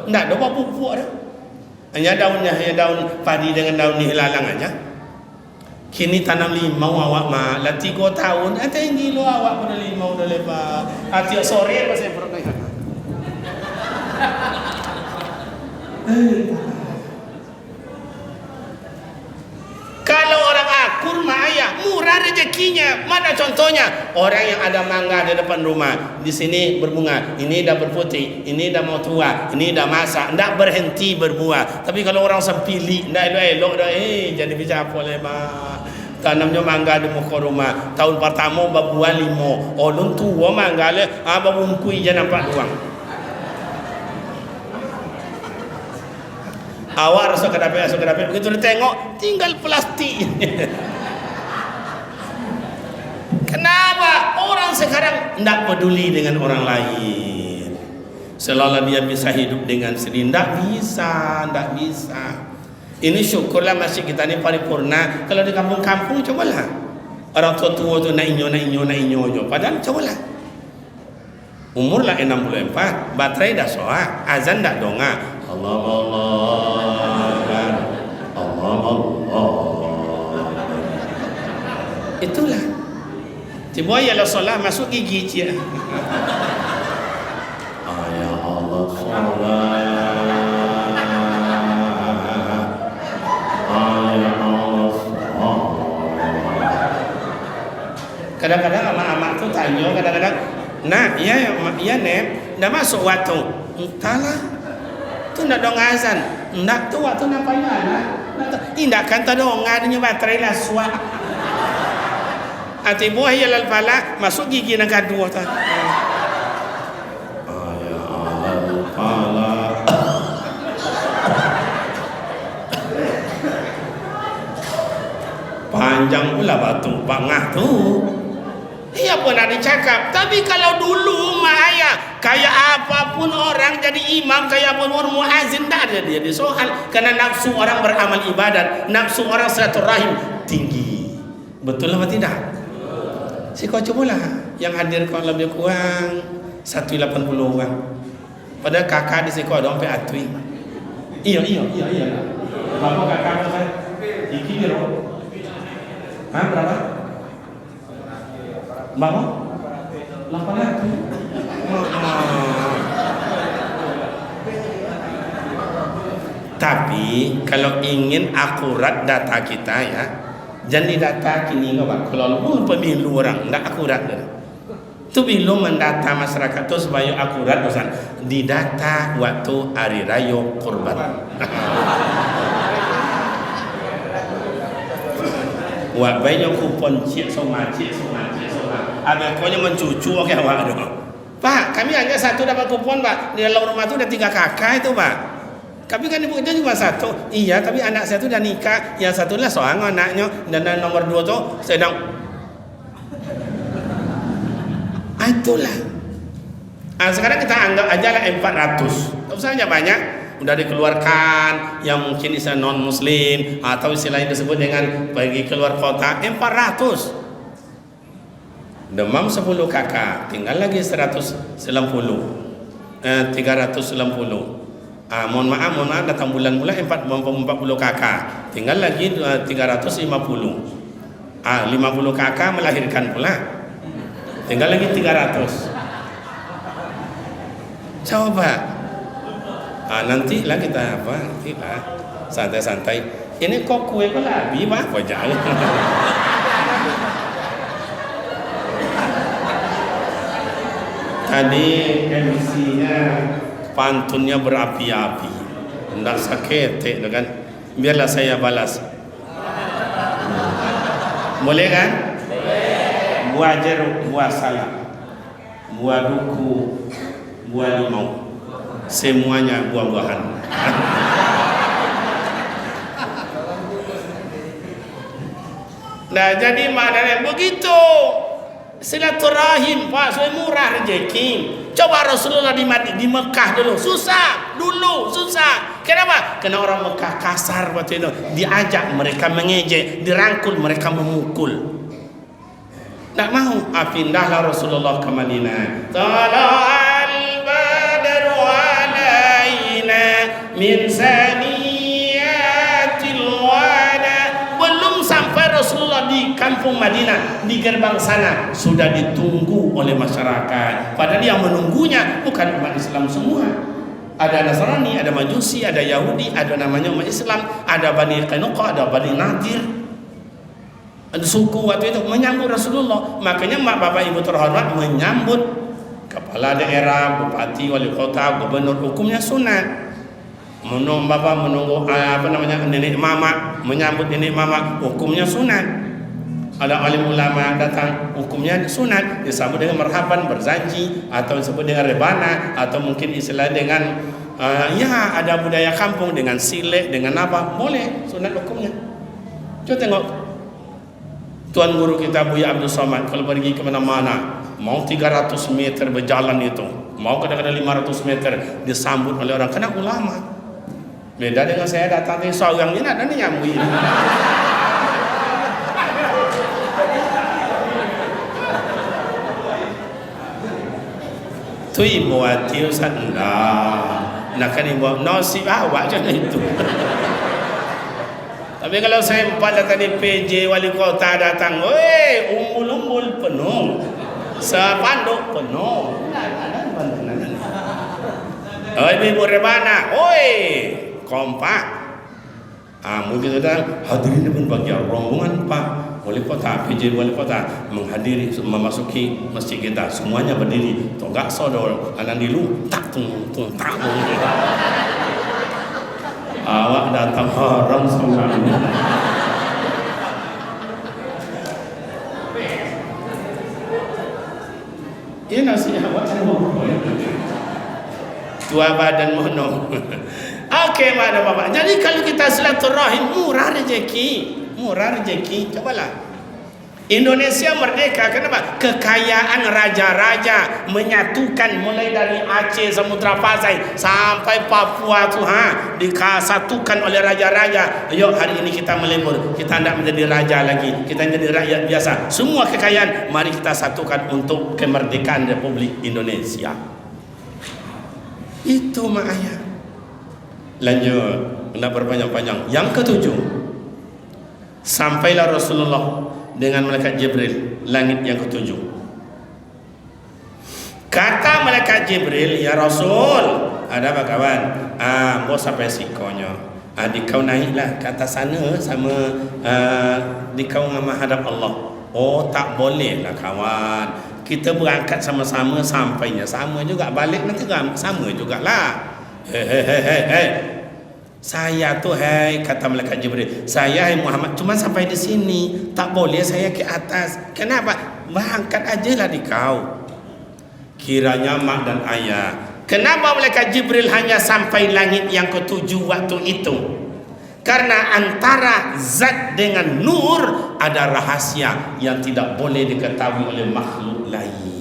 Tidak, ada pupuk dah. Hanya daunnya, hanya daun padi dengan daun ni lalang aja. Kini tanam limau awak mah, lah 3 tahun, tinggi lo awak pada limau dah lebar. Tiap sore pasal perut dah. Kalau orang akur mah ayah murah rezekinya. Mana contohnya? Orang yang ada mangga di depan rumah, di sini berbunga, ini dah berputih, ini dah mau tua, ini dah masak, ndak berhenti berbuah. Tapi kalau orang sempili, ndak elok dah, jadi bicara apa lemak. Tanamnya mangga di muka rumah, tahun pertama berbuah 5, lun tua mangga le, berbungkui je nampak doang. Awak rasa kedapet, begitu dia tengok, tinggal plastik. Kenapa? Orang sekarang tidak peduli dengan orang lain. Seolah dia bisa hidup dengan sendiri. Tidak bisa. Ini syukurlah masjid kita ini paripurna. Kalau di kampung-kampung, cobalah. Orang tua-tua tu nak inyo je. Padahal cobalah. Umur lah 64, baterai dah soak, azan dah donga. Allah. Itulah. Tiba ya la solat masuk gigi dia. Ya Allah solat. Kadang-kadang amak-amak tu tanya, kadang-kadang, nak, ya Nep, dah masuk waktu. Entahlah. Tu nak dong azan. Nak tu waktu nak payah lah. Indah kan tak dong adanya baterai lah suat. Ati buah ya lal pala masuk gigi nak kedua tu. Ya Allah. Panjang pula batu bangah tu. Ia pun ada cakap. Tapi kalau dulu mak ayah kayak apapun orang jadi imam, kayak apapun orang muazin, tak ada dia soal. Karena nafsu orang beramal ibadat, nafsu orang silaturahim tinggi. Betul apa tidak? Si kau cobalah yang hadir kau lebih kurang 180 orang. Padahal kakak di sini kau ada sampai atui. Iya. Berapa kakak saya? Iki biro. Berapa? Berapa? 800. Tapi kalau ingin akurat data kita ya, jangan data kini kau kalau pemilu orang tidak akurat. Itu belum mendata masyarakat itu supaya akurat bosan. Didata waktu hari raya kurban. Wah banyak kupon cik soma. Ada konya mencucu oke awak tu. Pak, kami hanya satu dapat kupon pak. Di dalam rumah tu ada 3 kakak itu pak. Tapi kan ibu itu cuma satu. Iya, tapi anak saya tu dah nikah. Yang satu lah seorang anaknya dan nomor 2 tu sedang. Itulah. Sekarang kita anggap aja lah 400. Tak usahnya banyak. Sudah dikeluarkan yang mungkin istilah non muslim atau istilah yang disebut dengan pergi keluar kota 400. Demam 10 kakak, tinggal lagi 390. Mohon maaf datang bulan mula 40 kakak, tinggal lagi 350. 50 kakak melahirkan pula, tinggal lagi 300. Coba nantilah kita nantilah santai-santai. Ini kok kue kok labi apa jangan. Tadi emisinya pantunnya berapi-api, tidak sakit kan? Biarlah saya balas. Boleh kan? Buah jeruk, buah salak, buah duku, buah limau, semuanya buah-buahan. Nah, jadi maknanya begitu. Silaturahim Pak, saya murah rezeki. Coba Rasulullah di Mekah dulu susah. Kenapa? Karena orang Mekah kasar waktu itu. Diajak mereka mengejek, dirangkul mereka memukul. Tak mau. Pindahlah Rasulullah ke Madinah. Tala'al badru alaina min saniyatil wada. Belum sampai Rasulullah di kampung Madinah, di gerbang sana sudah ditunggu oleh masyarakat. Padahal yang menunggunya bukan umat Islam semua. Ada Nasrani, ada Majusi, ada Yahudi, ada namanya umat Islam, ada Bani Qainuqa, ada Bani Nadir. Ada suku waktu itu menyambut Rasulullah. Makanya mak bapak ibu terhormat menyambut kepala daerah, bupati, wali kota, gubernur, hukumnya sunat. Menunggu bapak menunggu nenek mama, menyambut nenek mama, hukumnya sunat. Ada alim ulama datang, hukumnya sunat, disambut dengan marhaban, berzanji, atau disebut dengan rebana, atau mungkin istilah dengan ya ada budaya kampung dengan silek, dengan apa, boleh, sunat hukumnya. Coba tengok tuan guru kita Buya Abdul Somad kalau pergi ke mana-mana, mau 300 meter berjalan itu, mau kadang-kadang 500 meter disambut oleh orang, kena ulama. Beda dengan saya datang di seorang ini ada nih nyambut ini. Tu ibu hati Ustaz nak kan ibu nasib awak macam itu. Tapi kalau saya empat datang di PJ wali kota datang, umbul-umbul penuh, sepanduk penuh. Ibu rebana, kompak. Mungkin ada hadirin pun bagi rombongan Pak wali kota, PJ wali kota menghadiri, memasuki masjid kita, semuanya berdiri. Tonggak sodor, anak dilu, tak tung tak. Awak datang haram seorang. Ini nasi awak tua badan mono. Oke, mana bapak. Jadi kalau kita silaturahim murah rezeki. Cobalah. Indonesia merdeka, kenapa? Kekayaan raja-raja menyatukan mulai dari Aceh, Samudra Pasai sampai Papua tuh disatukan oleh raja-raja. Ayo hari ini kita melebur, kita tidak menjadi raja lagi, kita menjadi rakyat biasa. Semua kekayaan mari kita satukan untuk kemerdekaan Republik Indonesia. Itu mak ayah. Lanjut, tidak berpanjang-panjang. Yang ketujuh, sampailah Rasulullah dengan malaikat Jibril langit yang ketujuh. Kata malaikat Jibril, ya Rasul, ada apa kawan? Bos sampai sikonya. Di kau naiklah ke atas sana sama di kau menghadap Allah. Oh, tak boleh lah kawan. Kita berangkat sama-sama, sampainya sama juga, balik nanti sama jugalah. Hei. Saya tuh kata malaikat Jibril, saya Muhammad cuma sampai di sini, tak boleh saya ke atas. Kenapa? Berangkat aja lah di kau. Kiranya mak dan ayah, kenapa malaikat Jibril hanya sampai langit yang ketujuh waktu itu? Karena antara zat dengan nur ada rahasia yang tidak boleh diketahui oleh makhluk lain.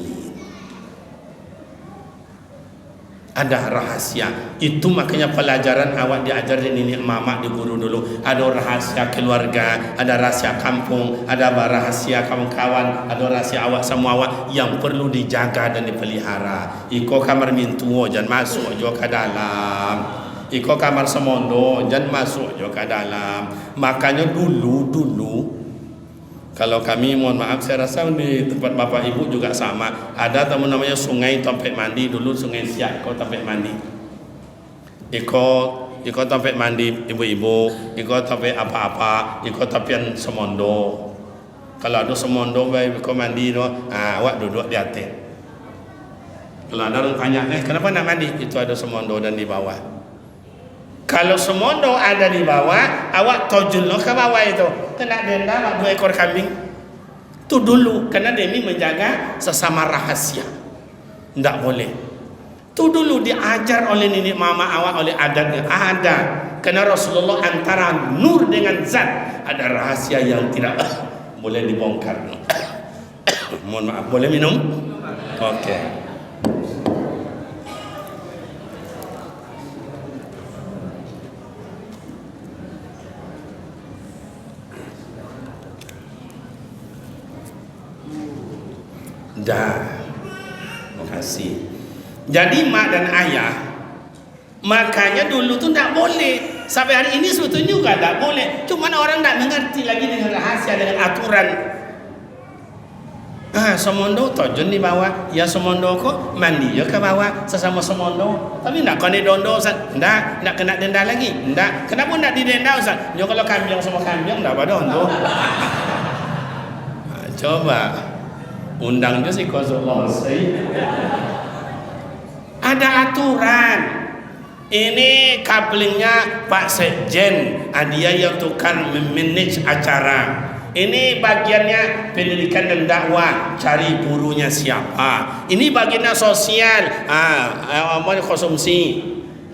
Ada rahasia. Itu makanya pelajaran awak diajar di nenek mama, di guru dulu. Ada rahasia keluarga, ada rahasia kampung, ada rahasia kawan-kawan, ada rahasia awak semua awak yang perlu dijaga dan dipelihara. Iko kamar mintuo jangan masuk jo ke dalam. Iko kamar semondo jangan masuk jo ke dalam. Makanya dulu kalau kami, mohon maaf, saya rasa di tempat bapak ibu juga sama. Ada tamu namanya sungai tempat mandi. Dulu sungai Siak, ikut tempat mandi. Ikut tempat mandi ibu-ibu. Ikut tempat apa-apa. Ikut tempat semondo. Kalau ada semondo, ikut mandi, awak duduk di atas. Kalau ada orang tanya, kenapa nak mandi? Itu ada semondo dan di bawah. Kalau semondo ada di bawah, awak tojul ke bawah itu, kena denda 2 ekor kambing. Itu dulu, karena demi menjaga sesama rahasia. Tidak boleh. Itu dulu diajar oleh nenek mama awak, oleh adatnya ada. Karena Rasulullah antara nur dengan zat ada rahasia yang tidak boleh dibongkar. Mohon maaf, boleh minum? Okey. Dah. Terima kasih. Jadi mak dan ayah, makanya dulu tu tak boleh. Sampai hari ini sebetulnya juga tak boleh. Cuma orang tak mengerti lagi dengan rahasia, dengan aturan. Semondo tojun di bawah. Ya semondo kok mandi ya ke bawah sesama semondo. Tapi nak kau ni dondo Ustaz. Nak kena denda lagi. Nak. Kenapa nak didenda Ustaz? Ya kalau kambing sama kambing tak apa dondo. Coba undang dia si konsultasi. Ada aturan. Ini kablingnya Pak Sekjen, dia yang tukar memanage acara. Ini bagiannya pendidikan dan dakwah, cari gurunya siapa. Ini bagiannya sosial, konsumsi.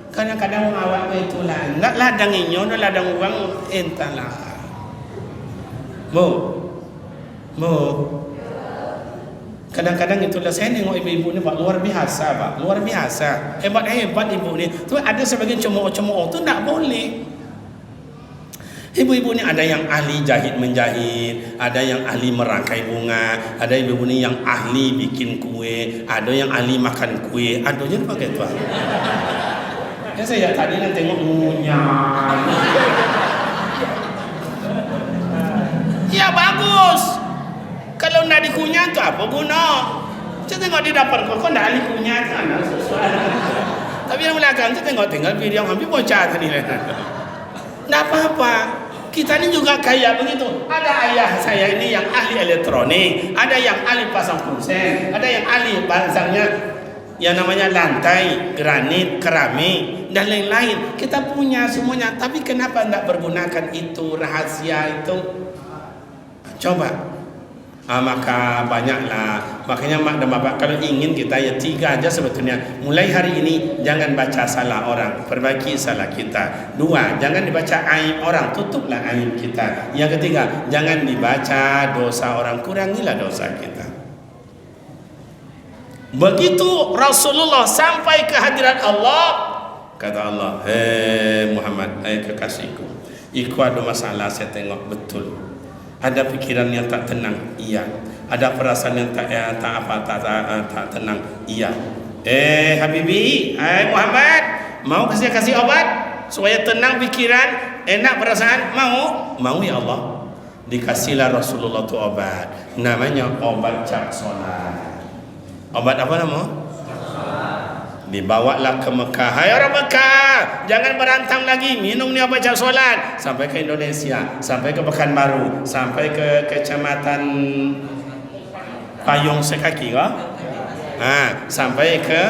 Kadang-kadang awak itulah, nak ladang inyo, nak ladang uang, entahlah. Bu. Kadang-kadang itulah saya tengok ibu-ibu ni Pak, luar biasa Pak, luar biasa. Hebat ibu ni. Tu ada sebagian cemooh-cemooh tu tak boleh. Ibu-ibu ni ada yang ahli jahit menjahit, ada yang ahli merangkai bunga, ada ibu-ibu ni yang ahli bikin kue, ada yang ahli makan kue, ada je pakai tu. Ya saya tadi nak tengok ngunyah. Ya bagus. Kalau nak dikunyah tu apa guna? Saya tengok di depan kau nak ahli kunyah kan? Tapi yang belakang tu tengok video yang hampir bocah tadi. Tak apa-apa. Kita ni juga kaya begitu. Ada ayah saya ini yang ahli elektronik, ada yang ahli pasang kusen, ada yang ahli pasangnya yang namanya lantai, granit, keramik dan lain-lain. Kita punya semuanya. Tapi kenapa tidak pergunakan itu rahasia itu? Coba. Maka banyaklah. Makanya mak dan bapak kalau ingin kita ya 3 aja sebetulnya. Mulai hari ini jangan baca salah orang, perbaiki salah kita. 2, jangan dibaca aib orang, tutuplah aib kita. Yang ketiga, jangan dibaca dosa orang, kurangilah dosa kita. Begitu Rasulullah sampai ke hadirat Allah, kata Allah, "Hei Muhammad, hai kekasihku, iku ada masalah saya tengok betul. Ada pikiran yang tak tenang, iya. Ada perasaan yang tak tenang, iya. Habibi, Muhammad, mau kasih obat supaya tenang pikiran, enak perasaan? Mau ya Allah. Dikasihlah Rasulullah tu obat. Namanya obat cak solat. Obat apa nama? Dibawalah ke Mekah. Hai orang Mekah, jangan berantang lagi, minum ni baca solat. Sampai ke Indonesia, sampai ke Pekanbaru, sampai ke kecamatan Payung Sekaki kah? Sampai ke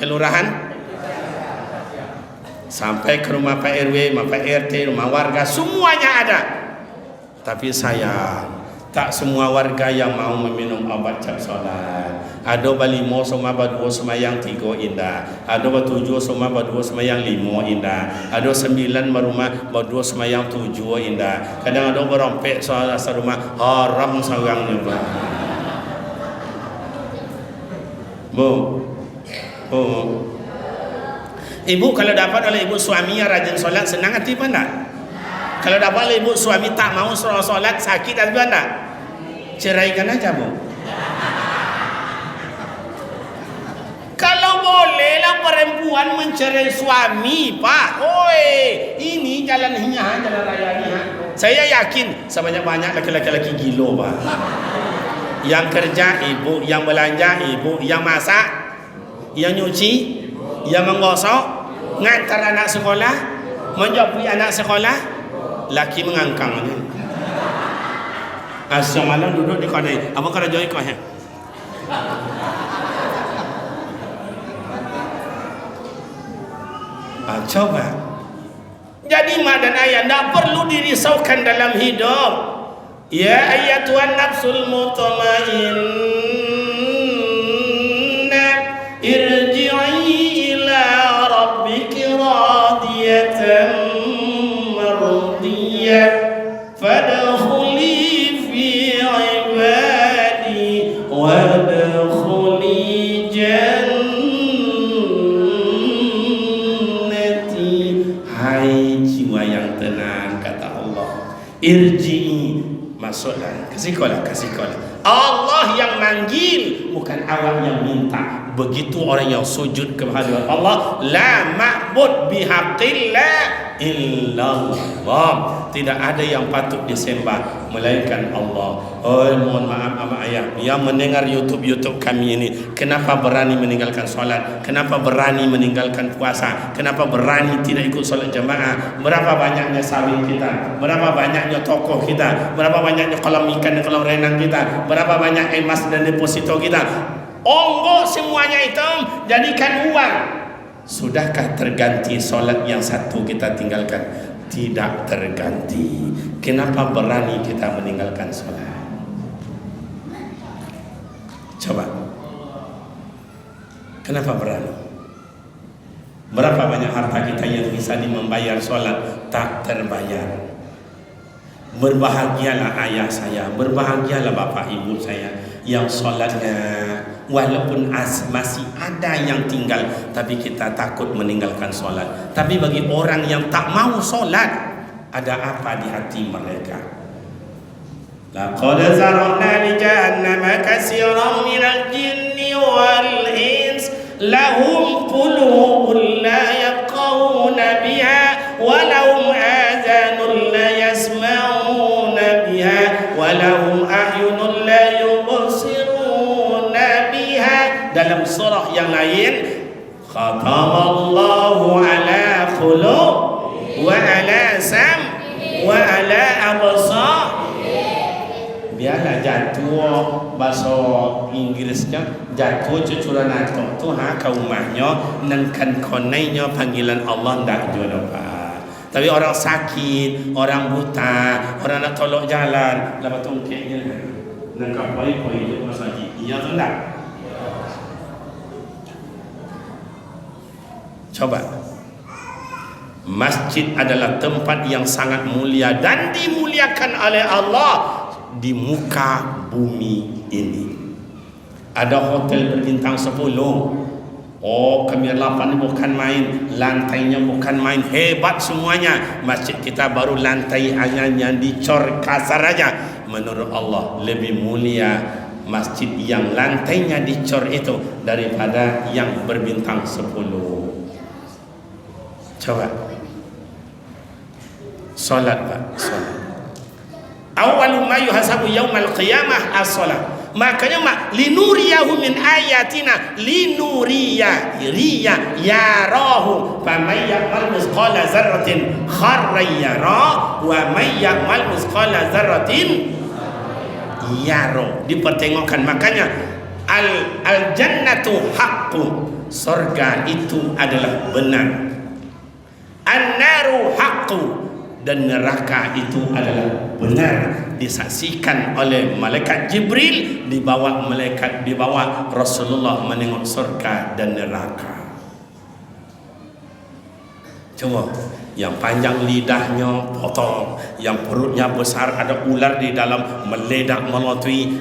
kelurahan, sampai ke rumah Pak RW, rumah Pak RT, rumah warga, semuanya ada. Tapi sayang, tak semua warga yang mau meminum obat cak solat. Ada balimo sama badua semayang 3 indah. Ada batujuh sama badua semayang 5 indah. Ada 9 berumah badua semayang 7 indah. Kadang ada berompek soal asal rumah haram sarangnya. Bu. Ibu kalau dapat oleh ibu suami yang rajin solat, senang hati apa enggak? Kalau dapat oleh ibu suami tak mau solat, sakit hati apa enggak? Ceraikan aja bu. Kalau bolehlah perempuan mencerai suami pak. Ini jalan raya ni. Saya yakin sebanyak-banyak laki-laki gilo pak. Yang kerja ibu, yang belanja ibu, yang masak, yang nyuci, yang menggosok, ngantar anak sekolah, menjauhi anak sekolah, laki mengangkang. Semalam duduk di kodai. Apa kau jauh kau ya? Coba. Jadi mak dan ayah tidak perlu dirisaukan dalam hidup. Ya ayyatuhan nafsul mutmainnah, irji'i ila rabbiki radiyatan mardiyah, fadkhuli fi masuklah. Kasih kolah. Allah yang manggil, bukan awak yang minta. Begitu orang yang sujud kepada Allah, la ma'bud bihaqqillah illallah. Tidak ada yang patut disembah melainkan Allah. Oh, mohon maaf abang ayah yang mendengar YouTube kami ini, kenapa berani meninggalkan solat? Kenapa berani meninggalkan puasa? Kenapa berani tidak ikut solat jamaah? Berapa banyaknya sawit kita? Berapa banyaknya tokoh kita? Berapa banyaknya kolam ikan dan kolam renang kita? Berapa banyak emas dan deposito kita? Onggok semuanya itu jadikan uang. Sudahkah terganti solat yang satu kita tinggalkan? Tidak terganti. Kenapa berani kita meninggalkan solat? Coba. Kenapa berani? Berapa banyak harta kita yang bisa membayar solat tak terbayar? Berbahagialah ayah saya, berbahagialah bapak ibu saya yang solatnya walaupun masih ada yang tinggal, tapi kita takut meninggalkan solat. Tapi bagi orang yang tak mau solat, ada apa di hati mereka? Laqad zara'na li jahannama katsiran minal jinni wal ins lahum qulubun la yafqahuna biha wa lahum adhanun la yasma'una biha wa lahum a'yunun la yubsiruna biha. Dalam surah yang lain, khatamallahu ala qulub wa ala sam wa ala absar. Biarlah jatuh bahasa Inggrisnya, jatuh cucuran atok tu ke rumahnya nengkan konainya panggilan Allah ndak jodoh pak. Tapi orang sakit, orang buta, orang nak tolak jalan, lepas tu keknya nengkap poi-poi je masjid. Iya tu ndak? Coba. Masjid adalah tempat yang sangat mulia dan dimuliakan oleh Allah di muka bumi ini. Ada hotel berbintang 10. Oh, kami 8 bukan main, lantainya bukan main, hebat semuanya. Masjid kita baru lantai hanya yang dicor kasar aja. Menurut Allah lebih mulia masjid yang lantainya dicor itu daripada yang berbintang 10. Coba. Salat pak, salat. Awwalu ma yuhasabu yaumal qiyamah as-salat. Makanya linuriyahu min ayatina, riya yarahu faman ya'mal mithqala dzarratin kharran yara wa man ya'mal mithqala dzarratin yara. Dipertengokkan. Makanya al jannatu haqqun, surga itu adalah benar. An-naru haqqun, dan neraka itu adalah benar, disaksikan oleh malaikat Jibril, dibawa Rasulullah menengok surga dan neraka. Coba, yang panjang lidahnya potong, yang perutnya besar ada ular di dalam meledak melalui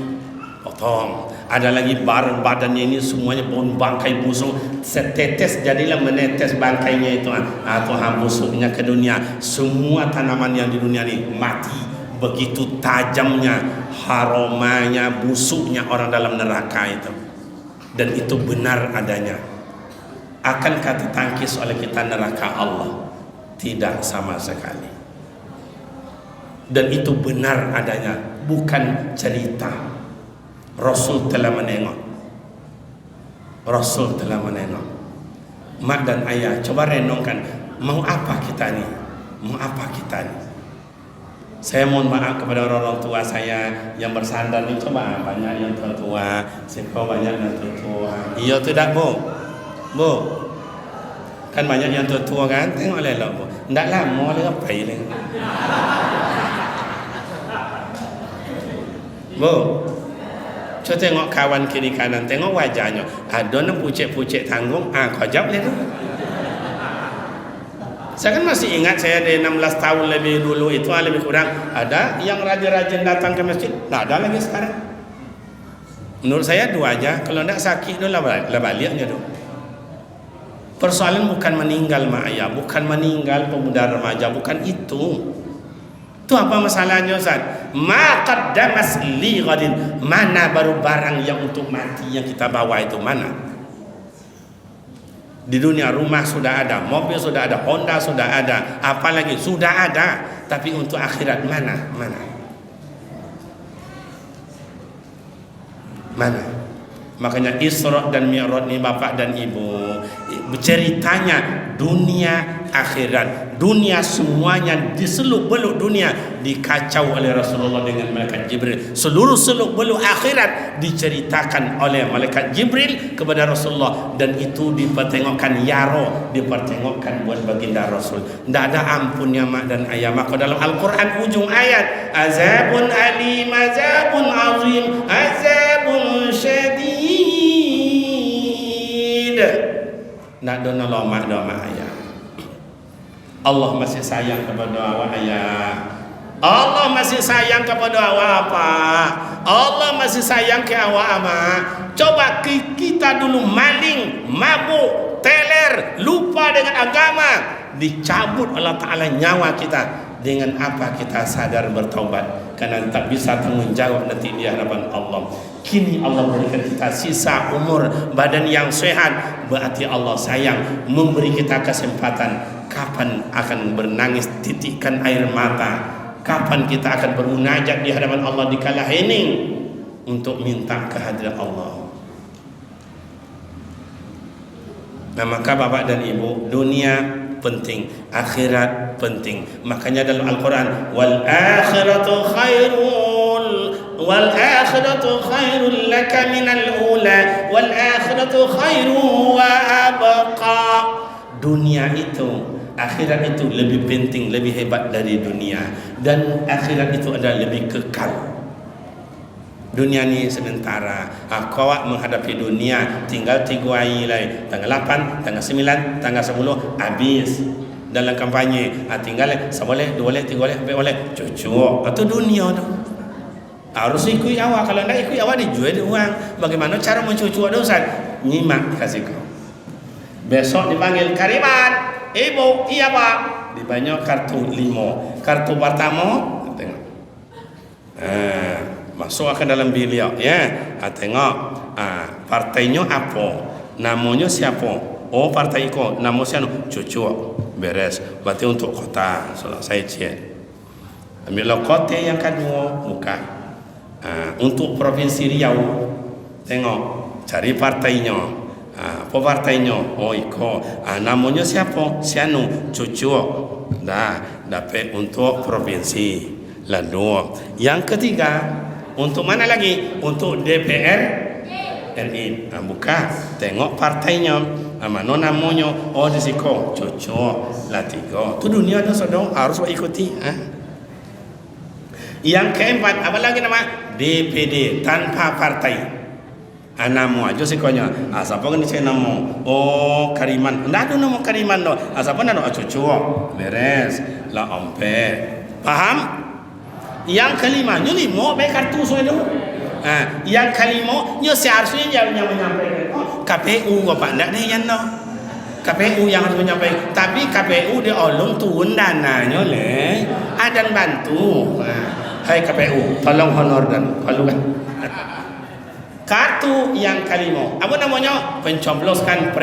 potong. Ada lagi badannya ini semuanya bau bangkai busuk, setetes jadilah menetes bangkainya itu. Tuhan busuknya ke dunia. Semua tanaman yang di dunia ini mati. Begitu tajamnya, haromanya, busuknya orang dalam neraka itu. Dan itu benar adanya. Akankah ditangkis oleh kita neraka Allah? Tidak sama sekali. Dan itu benar adanya, bukan cerita. Rasul telah menengok. Rasul telah menengok. Mak dan ayah, coba renungkan, mau apa kita ni? Mau apa kita ni? Saya mohon maaf kepada orang-orang tua saya yang bersandar ni. Coba banyak yang tua-tua, sekolah banyak yang tua-tua. Iya tidak bu? Bu? Kan banyak yang tua-tua kan? Tengok lelok bu. Ndak lama lagi apa ini? Bu? Coba tengok kawan kiri kanan, tengok wajahnya. Ada nak pucet-pucet tanggung, kau jawab dia tu. Saya kan masih ingat, saya dari 16 tahun lebih dulu itu, lebih kurang. Ada yang rajin-rajin datang ke masjid, tak ada lagi sekarang. Menurut saya 2 aja, kalau tak sakit tu lah baliknya tu. Persoalan bukan meninggal mak ayah, bukan meninggal pemuda remaja, bukan itu. Tu apa masalahnya Ustaz? Ma qaddamas li ghadin. Mana baru barang yang untuk mati yang kita bawa itu mana? Di dunia rumah sudah ada, mobil sudah ada, Honda sudah ada, apalagi sudah ada, tapi untuk akhirat mana? Makanya Isra dan Mi'raj ni bapak dan ibu ceritanya dunia akhirat, dunia semuanya diseluk-beluk dunia dikacau oleh Rasulullah dengan malaikat Jibril. Seluruh seluk-beluk akhirat diceritakan oleh malaikat Jibril kepada Rasulullah, dan itu dipertengokkan yaro, dipertengokkan buat baginda Rasul. Tidak ada ampunnya mak dan ayah. Maka dalam Al-Quran ujung ayat azabun alim, azabun azim, azabun syadid. Nak dona mak ayah. Allah masih sayang kepada awak ayah. Allah masih sayang kepada awak apa? Allah masih sayang ke awak ama. Coba kita dulu maling, mabuk, teler, lupa dengan agama, dicabut Allah Ta'ala nyawa kita. Dengan apa kita sadar bertaubat? Karena tak bisa tanggung jawab nanti di hadapan Allah. Kini Allah berikan kita sisa umur, badan yang sehat, berarti Allah sayang, memberi kita kesempatan. Kapan akan bernangis titikkan air mata? Kapan kita akan bermunajat di hadapan Allah di kala hening untuk minta kehadiran Allah? Nah, maka bapak dan ibu, dunia penting, akhirat penting. Makanya dalam Al-Quran wal akhiratu khairul laka minal ula wal akhiratu khairu wa abqa. Dunia itu, akhirat itu lebih penting, lebih hebat dari dunia, dan akhirat itu adalah lebih kekal. Dunia ni sementara. Kau menghadapi dunia tinggal 3 hari lagi, tanggal 8, tanggal 9, tanggal 10 habis dalam kampanye. Tinggal seboleh, 2 boleh, 3 boleh, 4 boleh, cucu. Itu dunia tu. Harus ikut awak. Kalau tidak ikut awak dijual dia uang. Bagaimana cara mencucu ada Ustaz? Nyimak kasih kau. Besok dipanggil Kariman, ibu, iya pak, dibanyak kartu 5. Kartu pertama tengok, masuk ke dalam bilik ya. Tengok partainya apa, namanya siapa. Oh, partai ko, nama siapa? Cucu. Beres. Berarti untuk kota. Selesai cek. Ambil kota yang kedua, buka. Untuk provinsi Riau, tengok, cari partainya. Apa partainya? Oh, iko. Namanya siapa? Sianu, cucu. Dah, dapat untuk provinsi. Lalu, yang ketiga, untuk mana lagi? Untuk DPR RI. Buka, tengok partainya. Mana namanya? Oh, di siko, cucu. Lah 3. Tu dunia tu sedang harus ikuti. Yang keempat, apa lagi nama? DPD, tanpa partai. Nama aja sikonya. Siapa kan di sana nama? Oh, Kariman. Tidak ada nama Kariman doh. Siapa nama? Cucu. Beres. Lah ompe. Paham? Yang kelima, ni 5 baik kartu semua itu. Yang kelima, ni seharusnya yang menyampaikan. KPU apa? Tidak ada yang no. KPU yang harus menyampaikan. Tapi KPU dia olong turun dananya le. Ada bantu. Hai KPU, tolong honor dan kalau kan. Kartu yang kelima, apa namanya? Pencobloskan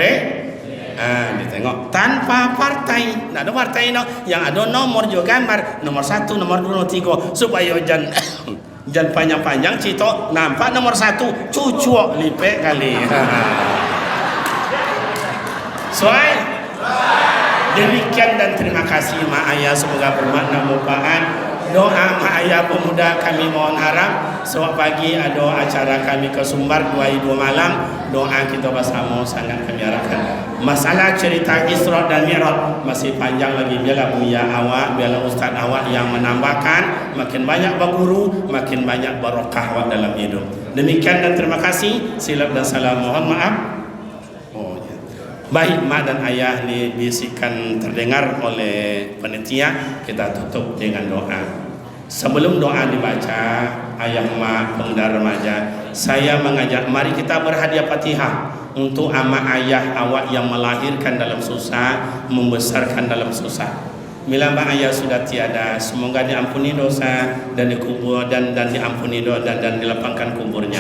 ditengok tanpa partai. Tak ada partai no. Yang ada nomor juga gambar, nomor 1, nomor 2, nomor 3, supaya jangan panjang-panjang cito nampak nomor 1 cucu lipek kali. Soal demikian dan terima kasih mak ayah, semoga bermakna manfaat. Doa mak ayah pemuda kami mohon harap sewak pagi ada acara kami ke Sumbar 2 malam. Doa kita bersama sangat kami harapkan. Masalah cerita Isra dan Mi'raj masih panjang lagi. Biarlah buya awak, biarlah ustaz awak yang menambahkan. Makin banyak berguru, makin banyak barokah awak dalam hidup. Demikian dan terima kasih. Silap dan salam, mohon maaf. Baik, mak dan ayah dibisikkan terdengar oleh panitia. Kita tutup dengan doa. Sebelum doa dibaca, ayah mak pemuda remaja, saya mengajak mari kita berhadiah Fatihah untuk ama ayah awak yang melahirkan dalam susah, membesarkan dalam susah. Bila mak ayah sudah tiada, semoga diampuni dosa dan dikubur dan diampuni dosa dan dilapangkan kuburnya.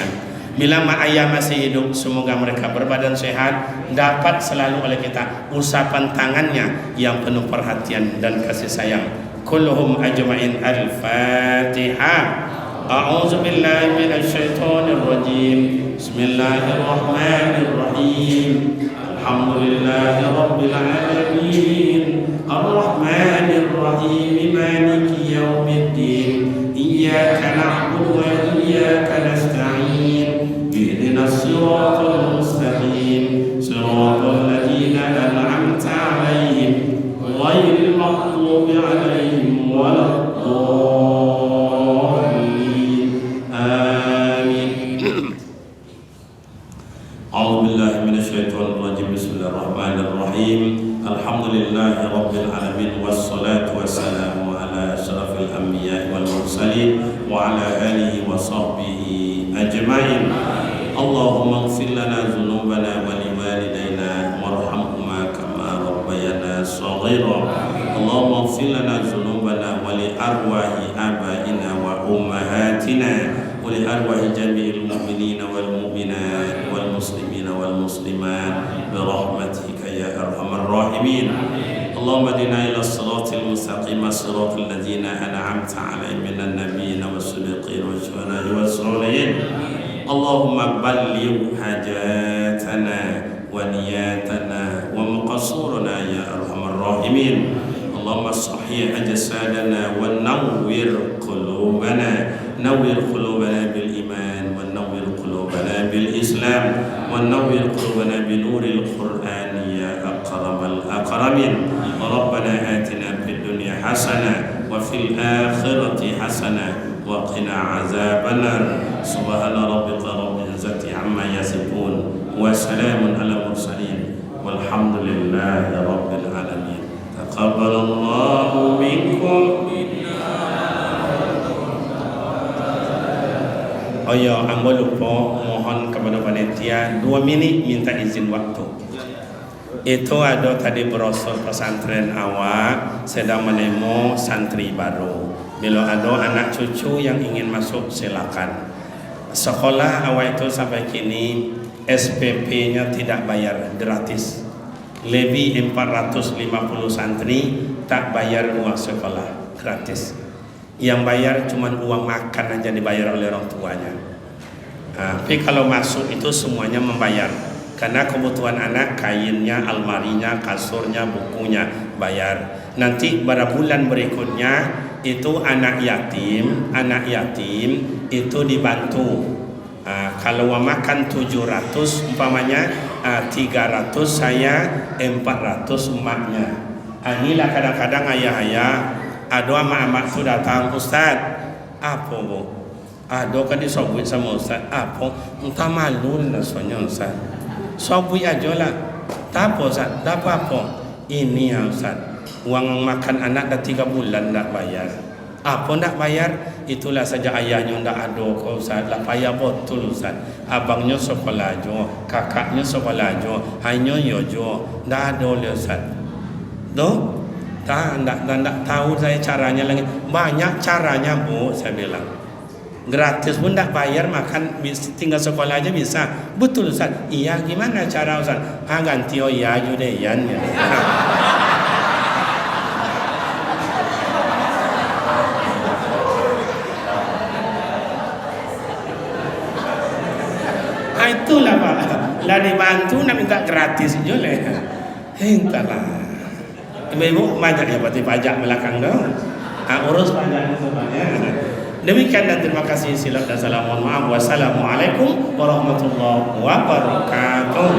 Bila mak ayah masih hidup, semoga mereka berbadan sehat, dapat selalu oleh kita usapan tangannya yang penuh perhatian dan kasih sayang. Kulluhum ajma'in. Al-Fatihah. A'udzu billahi minasy syaithanir rajim. Bismillahirrahmanirrahim. Alhamdulillahi rabbil alamin. Ar-Rahmanir Rahim. Maliki yaumiddin. Iyyaka na'budu wa iyyaka nasta'in. Ihdinas siratal mustaqim. Siratal ladzina an'amta 'alaihim ghairil maghdubi 'alaihim waladdallin. Amin. A'udzu billahi minasyaitonir rajim. Bismillahirrahmanirrahim. Alhamdulillahi rabbil alamin wassalatu wassalamu ala asyrafil anbiya'i wal mursalin wa ala alihi wa sahbihi ajma'in. Allahumma ighfir lana dhunubana wa liwalidayna warhamhuma kama rabbayana shaghira. Allahumma ighfir lana dhunubana wa li arwahi abaina wa ummahatina wa li arwahi jami'il mu'minina wal mu'minat wal muslimina wal muslimat bi rahmatika ya arhamar rahimin. Allahumma hdina ila siratal mustaqim, siratal ladzina an'amta 'alaihim minan nabiyyin was-siddiqin wasyuhada'i was-shalihin. Allahumma balligh hajatana wa niyatana wa maqsurana ya arhamar rahimin. Allahumma sahih ajsadana wa nawwir qulubana, nawwir qulubana bil iman wa nawwir qulubana bil islam wa nawwir qulubana bi nuril qur'an ya akramal akramin. Rabbana atina fid dunya hasanah wa fil akhirati hasanah wa qina azabannar. Subhana rabbika rabbil izzati amma yasifun wa salamun ala mursalin walhamdulillahi rabbil alamin. Taqabbalallahu minkum. Oh ya, ambo lupa mohon kepada panitia 2 minit minta izin waktu. Itu ada tadi brosur pesantren awak sedang menemo santri baru. Bila ada anak cucu yang ingin masuk silakan. Sekolah awak itu sampai kini SPP-nya tidak bayar, gratis. Lebih 450 santri tak bayar uang sekolah, gratis. Yang bayar cuma uang makan aja dibayar oleh orang tuanya. Tapi kalau masuk itu semuanya membayar. Karena kebutuhan anak, kainnya, almarinya, kasurnya, bukunya bayar. Nanti pada bulan berikutnya itu anak yatim itu dibantu. Kalau makan 700 umpamanya 300 saya, 400 emaknya. Inilah kadang-kadang ayah-ayah ada emak-emak tu datang, Ustaz, apa bu? Ada kan disobui sama Ustaz, apa? Entah malu lah soalnya Ustaz. Sobui aja lah. Tak apa Ustaz, tak apa-apa. Ini ya Ustaz, uang makan anak dah 3 bulan tak bayar. Apa nak bayar? Itulah saja ayahnya ndak ada kau Ustaz. Lah payah betul Ustaz. Abangnya sekolah jo, kakaknya sekolah jo, hanya yo jo. Ndak ada le Ustaz. Doh? Tak tahu saya caranya lagi. Banyak caranya Bu, saya bilang. Gratis pun ndak bayar, makan tinggal sekolah aja bisa. Betul Ustaz. Iya, gimana cara Ustaz? Ganti oh iya judean ya. Itulah Pak, lah dibantu nak minta gratis je lah. Entahlah. Ibu banyak ya berarti pajak belakang dong. Urus pajaknya semuanya. Demikian dan terima kasih. Silap dan salam, mohon maaf. Wassalamualaikum warahmatullahi wabarakatuh.